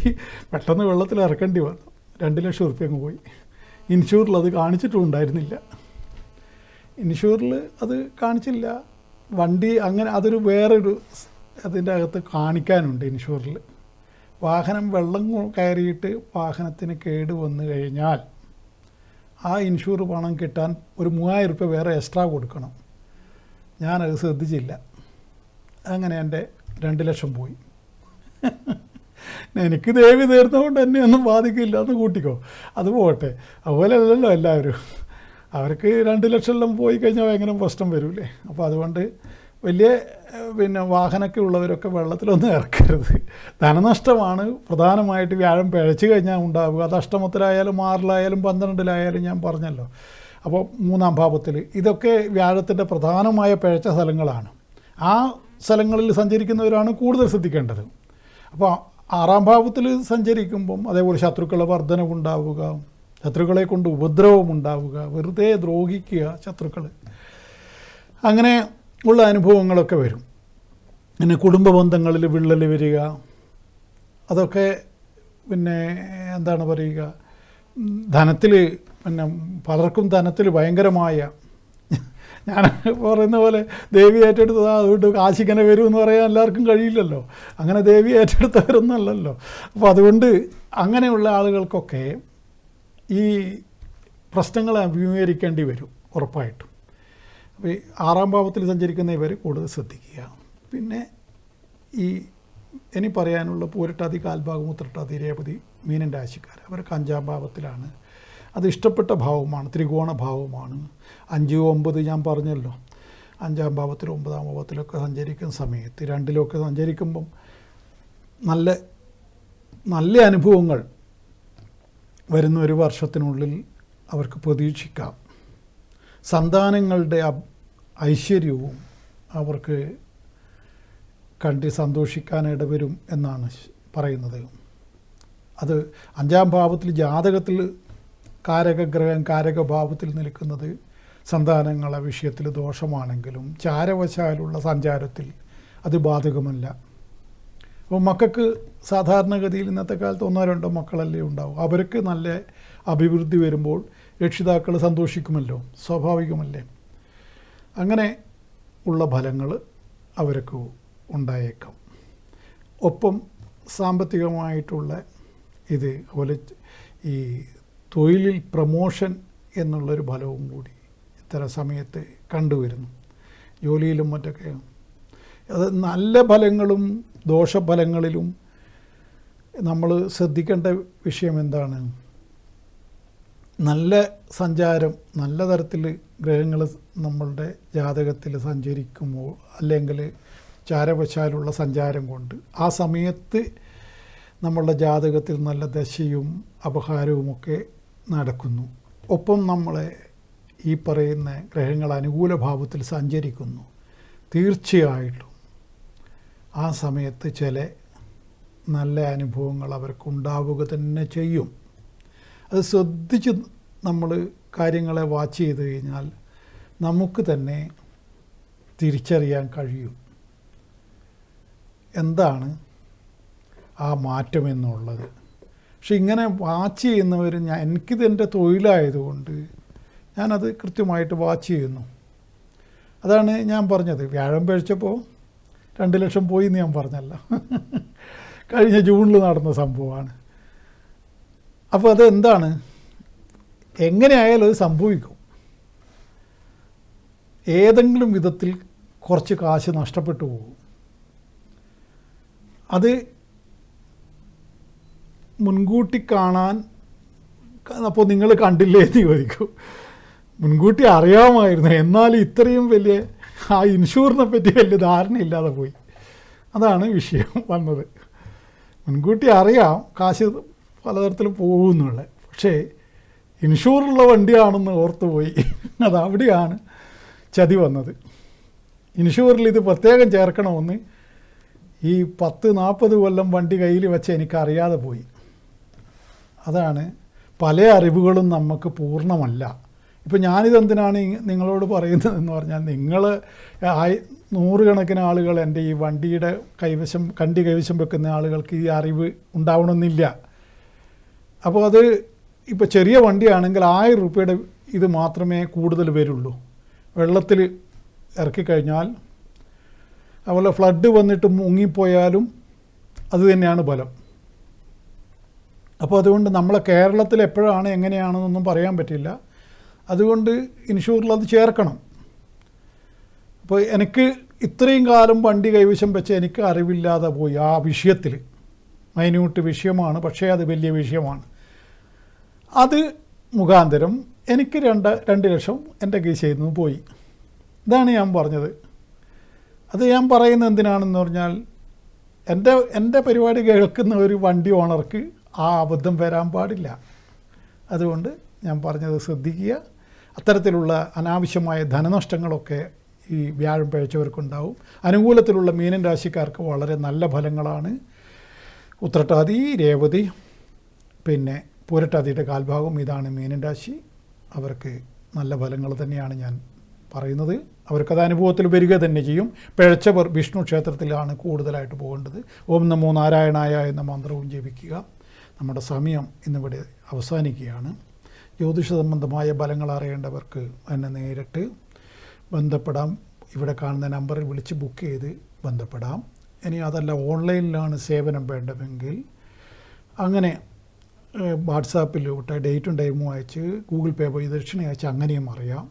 പെട്ടെന്ന് വെള്ളത്തിലിറക്കേണ്ടി വന്നു. 2 ലക്ഷം ഉറുപ്പ്യ അങ്ങ് പോയി. ഇൻഷൂറിൽ അത് കാണിച്ചിട്ടും ഉണ്ടായിരുന്നില്ല. ഇൻഷൂറിൽ അത് കാണിച്ചില്ല. വണ്ടി അങ്ങനെ അതൊരു വേറൊരു അതിൻ്റെ അകത്ത് കാണിക്കാനുണ്ട് ഇൻഷൂറിൽ. വാഹനം വെള്ളം കയറിയിട്ട് വാഹനത്തിന് കേട് വന്നു കഴിഞ്ഞാൽ ആ ഇൻഷൂർ പണം കിട്ടാൻ ഒരു 3000 രൂപ വേറെ എക്സ്ട്രാ കൊടുക്കണം. ഞാനത് ശ്രദ്ധിച്ചില്ല. അങ്ങനെ എൻ്റെ 2 ലക്ഷം പോയി. എനിക്ക് ദേവി തീർന്നതുകൊണ്ട് എന്നെ ഒന്നും ബാധിക്കില്ല എന്ന് കൂട്ടിക്കോ, അത് പോട്ടെ. അതുപോലെ അല്ലല്ലോ എല്ലാവരും. അവർക്ക് 2 ലക്ഷം പോയി കഴിഞ്ഞാൽ ഭയങ്കര പ്രശ്നം വരില്ലേ. അപ്പോൾ അതുകൊണ്ട് വലിയ വാഹനമൊക്കെ ഉള്ളവരൊക്കെ വെള്ളത്തിലൊന്നും ഇറക്കരുത്. ധനനഷ്ടമാണ് പ്രധാനമായിട്ട് വ്യാഴം പിഴച്ചു കഴിഞ്ഞാൽ ഉണ്ടാവുക. അത് അഷ്ടമത്തിലായാലും 6-ലായാലും 12-ലായാലും ഞാൻ പറഞ്ഞല്ലോ. അപ്പോൾ 3ാം ഭാവത്തിൽ ഇതൊക്കെ വ്യാഴത്തിൻ്റെ പ്രധാനമായ പിഴച്ച സ്ഥലങ്ങളാണ്. ആ സ്ഥലങ്ങളിൽ സഞ്ചരിക്കുന്നവരാണ് കൂടുതൽ ശ്രദ്ധിക്കേണ്ടത്. അപ്പോൾ 6ാം ഭാവത്തിൽ സഞ്ചരിക്കുമ്പം അതേപോലെ ശത്രുക്കളുടെ വർധനവുണ്ടാവുക, ശത്രുക്കളെ കൊണ്ട് ഉപദ്രവം ഉണ്ടാവുക, വെറുതെ ദ്രോഹിക്കുക ശത്രുക്കൾ, അങ്ങനെ ഉള്ള അനുഭവങ്ങളൊക്കെ വരും. പിന്നെ കുടുംബ ബന്ധങ്ങളിൽ വിള്ളൽ വരിക, അതൊക്കെ എന്താണ് പറയുക, ധനത്തിൽ പലർക്കും ധനത്തിൽ ഭയങ്കരമായ, ഞാൻ പറയുന്ന പോലെ ദേവി ഏറ്റെടുത്തത് അതുകൊണ്ട് കാശിങ്ങനെ വരുമെന്ന് പറയാൻ എല്ലാവർക്കും കഴിയില്ലല്ലോ. അങ്ങനെ ദേവി ഏറ്റെടുത്തവരൊന്നുമല്ലല്ലോ. അപ്പോൾ അതുകൊണ്ട് അങ്ങനെയുള്ള ആളുകൾക്കൊക്കെ ഈ പ്രശ്നങ്ങൾ അഭിമുഖീകരിക്കേണ്ടി വരും. ഉറപ്പായിട്ടും. അപ്പോൾ ഈ 6-ാം ഭാവത്തിൽ സഞ്ചരിക്കുന്ന ഇവർ കൂടുതൽ ശ്രദ്ധിക്കുക. പിന്നെ ഈ ഇനി പറയാനുള്ള പൂരട്ടാതി, കാൽഭാഗം, ഉത്രട്ടാതി, രേവതി, മീനൻ രാശിക്കാർ അവർക്ക് 5-ാം ഭാവത്തിലാണ്. അത് ഇഷ്ടപ്പെട്ട ഭാവമാണ്, ത്രികോണ ഭാവമാണ്. 5, 9 ഞാൻ പറഞ്ഞല്ലോ, 5-ാം ഭാവത്തിൽ 9-ാം ഭാവത്തിലൊക്കെ സഞ്ചരിക്കുന്ന സമയത്ത് 2-ലൊക്കെ സഞ്ചരിക്കുമ്പം നല്ല നല്ല അനുഭവങ്ങൾ വരുന്ന ഒരു വർഷത്തിനുള്ളിൽ അവർക്ക് പ്രതീക്ഷിക്കാം. സന്താനങ്ങളുടെ ഐശ്വര്യവും അവർക്ക് കണ്ട് സന്തോഷിക്കാനിടവരും എന്നാണ് പറയുന്നത്. അത് 5-ാം ഭാവത്തിൽ ജാതകത്തിൽ കാരകഗ്രഹം കാരകഭാവത്തിൽ നിൽക്കുന്നത് സന്താനങ്ങളെ വിഷയത്തിൽ ദോഷമാണെങ്കിലും ചാരവശാലുള്ള സഞ്ചാരത്തിൽ അത് ബാധകമല്ല. അപ്പോൾ മക്കൾക്ക് സാധാരണഗതിയിൽ ഇന്നത്തെ കാലത്ത് 1-2 മക്കളല്ലേ ഉണ്ടാവും. അവർക്ക് നല്ല അഭിവൃദ്ധി വരുമ്പോൾ രക്ഷിതാക്കൾ സന്തോഷിക്കുമല്ലോ, സ്വാഭാവികമല്ലേ. അങ്ങനെ ഉള്ള ഫലങ്ങൾ അവർക്ക് ഉണ്ടായേക്കാം. ഒപ്പം സാമ്പത്തികമായിട്ടുള്ള ഇത് അതുപോലെ ഈ തൊഴിലിൽ പ്രമോഷൻ എന്നുള്ളൊരു ഫലവും കൂടി ഇത്തരം സമയത്ത് കണ്ടുവരുന്നു. ജോലിയിലും മറ്റൊക്കെ അത് നല്ല ഫലങ്ങളും ദോഷഫലങ്ങളിലും നമ്മൾ ശ്രദ്ധിക്കേണ്ട വിഷയം എന്താണ്? നല്ല സഞ്ചാരം, നല്ല തരത്തിൽ ഗ്രഹങ്ങൾ നമ്മളുടെ ജാതകത്തിൽ സഞ്ചരിക്കുമ്പോൾ അല്ലെങ്കിൽ ചാരവശാലുള്ള സഞ്ചാരം കൊണ്ട് ആ സമയത്ത് നമ്മളുടെ ജാതകത്തിൽ നല്ല ദശയും അപഹാരവുമൊക്കെ നടക്കുന്നു. ഒപ്പം നമ്മളെ ഈ പറയുന്ന ഗ്രഹങ്ങൾ അനുകൂല ഭാവത്തിൽ സഞ്ചരിക്കുന്നു. തീർച്ചയായിട്ടും ആ സമയത്ത് ചില നല്ല അനുഭവങ്ങൾ അവർക്കുണ്ടാവുക തന്നെ ചെയ്യും. അത് ശ്രദ്ധിച്ച് നമ്മൾ കാര്യങ്ങളെ വാച്ച് ചെയ്ത് കഴിഞ്ഞാൽ നമുക്ക് തന്നെ തിരിച്ചറിയാൻ കഴിയും എന്താണ് ആ മാറ്റം എന്നുള്ളത്. പക്ഷെ ഇങ്ങനെ വാച്ച് ചെയ്യുന്നവർ എനിക്കിത് എൻ്റെ തൊഴിലായതുകൊണ്ട് ഞാനത് കൃത്യമായിട്ട് വാച്ച് ചെയ്യുന്നു. അതാണ് ഞാൻ പറഞ്ഞത്. വ്യാഴം പഴിച്ചപ്പോൾ 2 ലക്ഷം പോയി എന്ന് ഞാൻ പറഞ്ഞല്ല, കഴിഞ്ഞ ജൂണിൽ നടന്ന സംഭവമാണ്. അപ്പോൾ അതെന്താണ്, എങ്ങനെയായാലും അത് സംഭവിക്കും. ഏതെങ്കിലും വിധത്തിൽ കുറച്ച് കാശ് നഷ്ടപ്പെട്ടു പോകും. അത് മുൻകൂട്ടി കാണാൻ, അപ്പോൾ നിങ്ങൾ കണ്ടില്ലേ എന്ന് ചോദിക്കും. മുൻകൂട്ടി അറിയാമായിരുന്നു, എന്നാലും ഇത്രയും വലിയ ആ ഇൻഷൂറിനെ പറ്റി വലിയ ധാരണയില്ലാതെ പോയി. അതാണ് വിഷയം വന്നത്. മുൻകൂട്ടി അറിയാം കാശ് പലതരത്തിൽ പോകുന്നുള്ളത്, പക്ഷേ ഇൻഷൂറുള്ള വണ്ടിയാണെന്ന് ഓർത്തു പോയി. അതവിടെയാണ് ചതി വന്നത്. ഇൻഷൂറിൽ ഇത് പ്രത്യേകം ചേർക്കണമെന്ന് ഈ 10-40 കൊല്ലം വണ്ടി കയ്യിൽ വെച്ച് എനിക്കറിയാതെ പോയി. അതാണ് പല അറിവുകളും നമുക്ക് പൂർണ്ണമല്ല. ഇപ്പോൾ ഞാനിതെന്തിനാണ് നിങ്ങളോട് പറയുന്നതെന്ന് പറഞ്ഞാൽ, നിങ്ങൾ 100 കണക്കിന് ആളുകൾ എൻ്റെ ഈ വണ്ടിയുടെ കൈവശം വെക്കുന്ന ആളുകൾക്ക് ഈ അറിവ് ഉണ്ടാവണമെന്നില്ല. അപ്പോൾ അത് ഇപ്പോൾ ചെറിയ വണ്ടിയാണെങ്കിൽ 1000 രൂപയുടെ ഇത് മാത്രമേ കൂടുതൽ വരുള്ളൂ. വെള്ളത്തിൽ ഇറക്കിക്കഴിഞ്ഞാൽ, അതുപോലെ ഫ്ലഡ് വന്നിട്ട് മുങ്ങിപ്പോയാലും അത് തന്നെയാണ് ഫലം. അപ്പോൾ അതുകൊണ്ട് നമ്മളെ കേരളത്തിൽ എപ്പോഴാണ് എങ്ങനെയാണെന്നൊന്നും പറയാൻ പറ്റില്ല. അതുകൊണ്ട് ഇൻഷൂറിൽ അത് ചേർക്കണം. അപ്പോൾ എനിക്ക് ഇത്രയും കാലം വണ്ടി കൈവശം വെച്ച് എനിക്ക് അറിവില്ലാതെ പോയി ആ വിഷയത്തിൽ. മൈന്യൂട്ട് വിഷയമാണ്, പക്ഷേ അത് വലിയ വിഷയമാണ്. അത് മുഖാന്തരം എനിക്ക് 2 ലക്ഷം എൻ്റെ കീശയിൽ നിന്ന് പോയി. ഇതാണ് ഞാൻ പറഞ്ഞത്. അത് ഞാൻ പറയുന്നത് എന്തിനാണെന്ന് പറഞ്ഞാൽ, എൻ്റെ പരിപാടി കേൾക്കുന്ന ഒരു വണ്ടി ഓണർക്ക് ആ അബദ്ധം വരാൻ പാടില്ല. അതുകൊണ്ട് ഞാൻ പറഞ്ഞത് ശ്രദ്ധിക്കുക. അത്തരത്തിലുള്ള അനാവശ്യമായ ധനനഷ്ടങ്ങളൊക്കെ ഈ വ്യാഴം പഴിച്ചവർക്കുണ്ടാവും. അനുകൂലത്തിലുള്ള മീനൻ രാശിക്കാർക്ക് വളരെ നല്ല ഫലങ്ങളാണ്. ഉത്രട്ടാതി, രേവതി, പിന്നെ പൂരട്ടാതിയുടെ കാൽഭാഗം, ഇതാണ് മീനൻ രാശി. അവർക്ക് നല്ല ഫലങ്ങൾ തന്നെയാണ് ഞാൻ പറയുന്നത്. അവർക്കത് അനുഭവത്തിൽ വരിക തന്നെ ചെയ്യും. പിഴച്ചവർ വിഷ്ണു ക്ഷേത്രത്തിലാണ് കൂടുതലായിട്ട് പോകേണ്ടത്. ഓം നമോ നാരായണായ എന്ന മന്ത്രവും ജപിക്കുക. നമ്മുടെ സമയം ഇന്നിവിടെ അവസാനിക്കുകയാണ്. ജ്യോതിഷ സംബന്ധമായ ഫലങ്ങൾ അറിയേണ്ടവർക്ക് എന്നെ നേരിട്ട് ബന്ധപ്പെടാം. ഇവിടെ കാണുന്ന നമ്പറിൽ വിളിച്ച് ബുക്ക് ചെയ്ത് ബന്ധപ്പെടാം. ഇനി അതല്ല ഓൺലൈനിലാണ് സേവനം വേണ്ടതെങ്കിൽ അങ്ങനെ വാട്സാപ്പിലൂടെ ഡേറ്റും ടൈമും അയച്ച് ഗൂഗിൾ പേ വഴി ദക്ഷിണ അയച്ച് അങ്ങനെയും അറിയാം.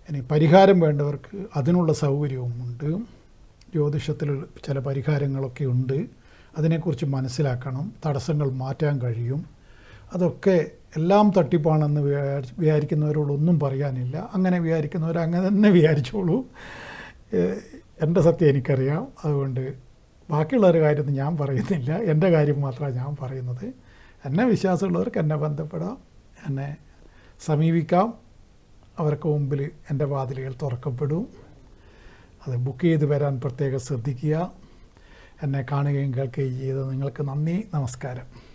ഇനി പരിഹാരം വേണ്ടവർക്ക് അതിനുള്ള സൗകര്യവുമുണ്ട്. ജ്യോതിഷത്തിൽ ചില പരിഹാരങ്ങളൊക്കെ ഉണ്ട്. അതിനെക്കുറിച്ച് മനസ്സിലാക്കണം. തടസ്സങ്ങൾ മാറ്റാൻ കഴിയും. അതൊക്കെ എല്ലാം തട്ടിപ്പാണെന്ന് വിചാരിക്കുന്നവരോടൊന്നും പറയാനില്ല. അങ്ങനെ വിചാരിക്കുന്നവർ അങ്ങനെ തന്നെ വിചാരിച്ചോളൂ. എൻ്റെ സത്യം എനിക്കറിയാം. അതുകൊണ്ട് ബാക്കിയുള്ളവരുടെ കാര്യം ഞാൻ പറയുന്നില്ല. എൻ്റെ കാര്യം മാത്രമാണ് ഞാൻ പറയുന്നത്. എന്നെ വിശ്വാസമുള്ളവർക്ക് എന്നെ ബന്ധപ്പെടാം, എന്നെ സമീപിക്കാം. അവർക്ക് മുമ്പിൽ എൻ്റെ വാതിലുകൾ തുറക്കപ്പെടും. അത് ബുക്ക് ചെയ്ത് വരാൻ പ്രത്യേകം ശ്രദ്ധിക്കുക. എന്നെ കാണുകയും കേൾക്കുകയും ചെയ്ത് നിങ്ങൾക്ക് നന്ദി. നമസ്കാരം.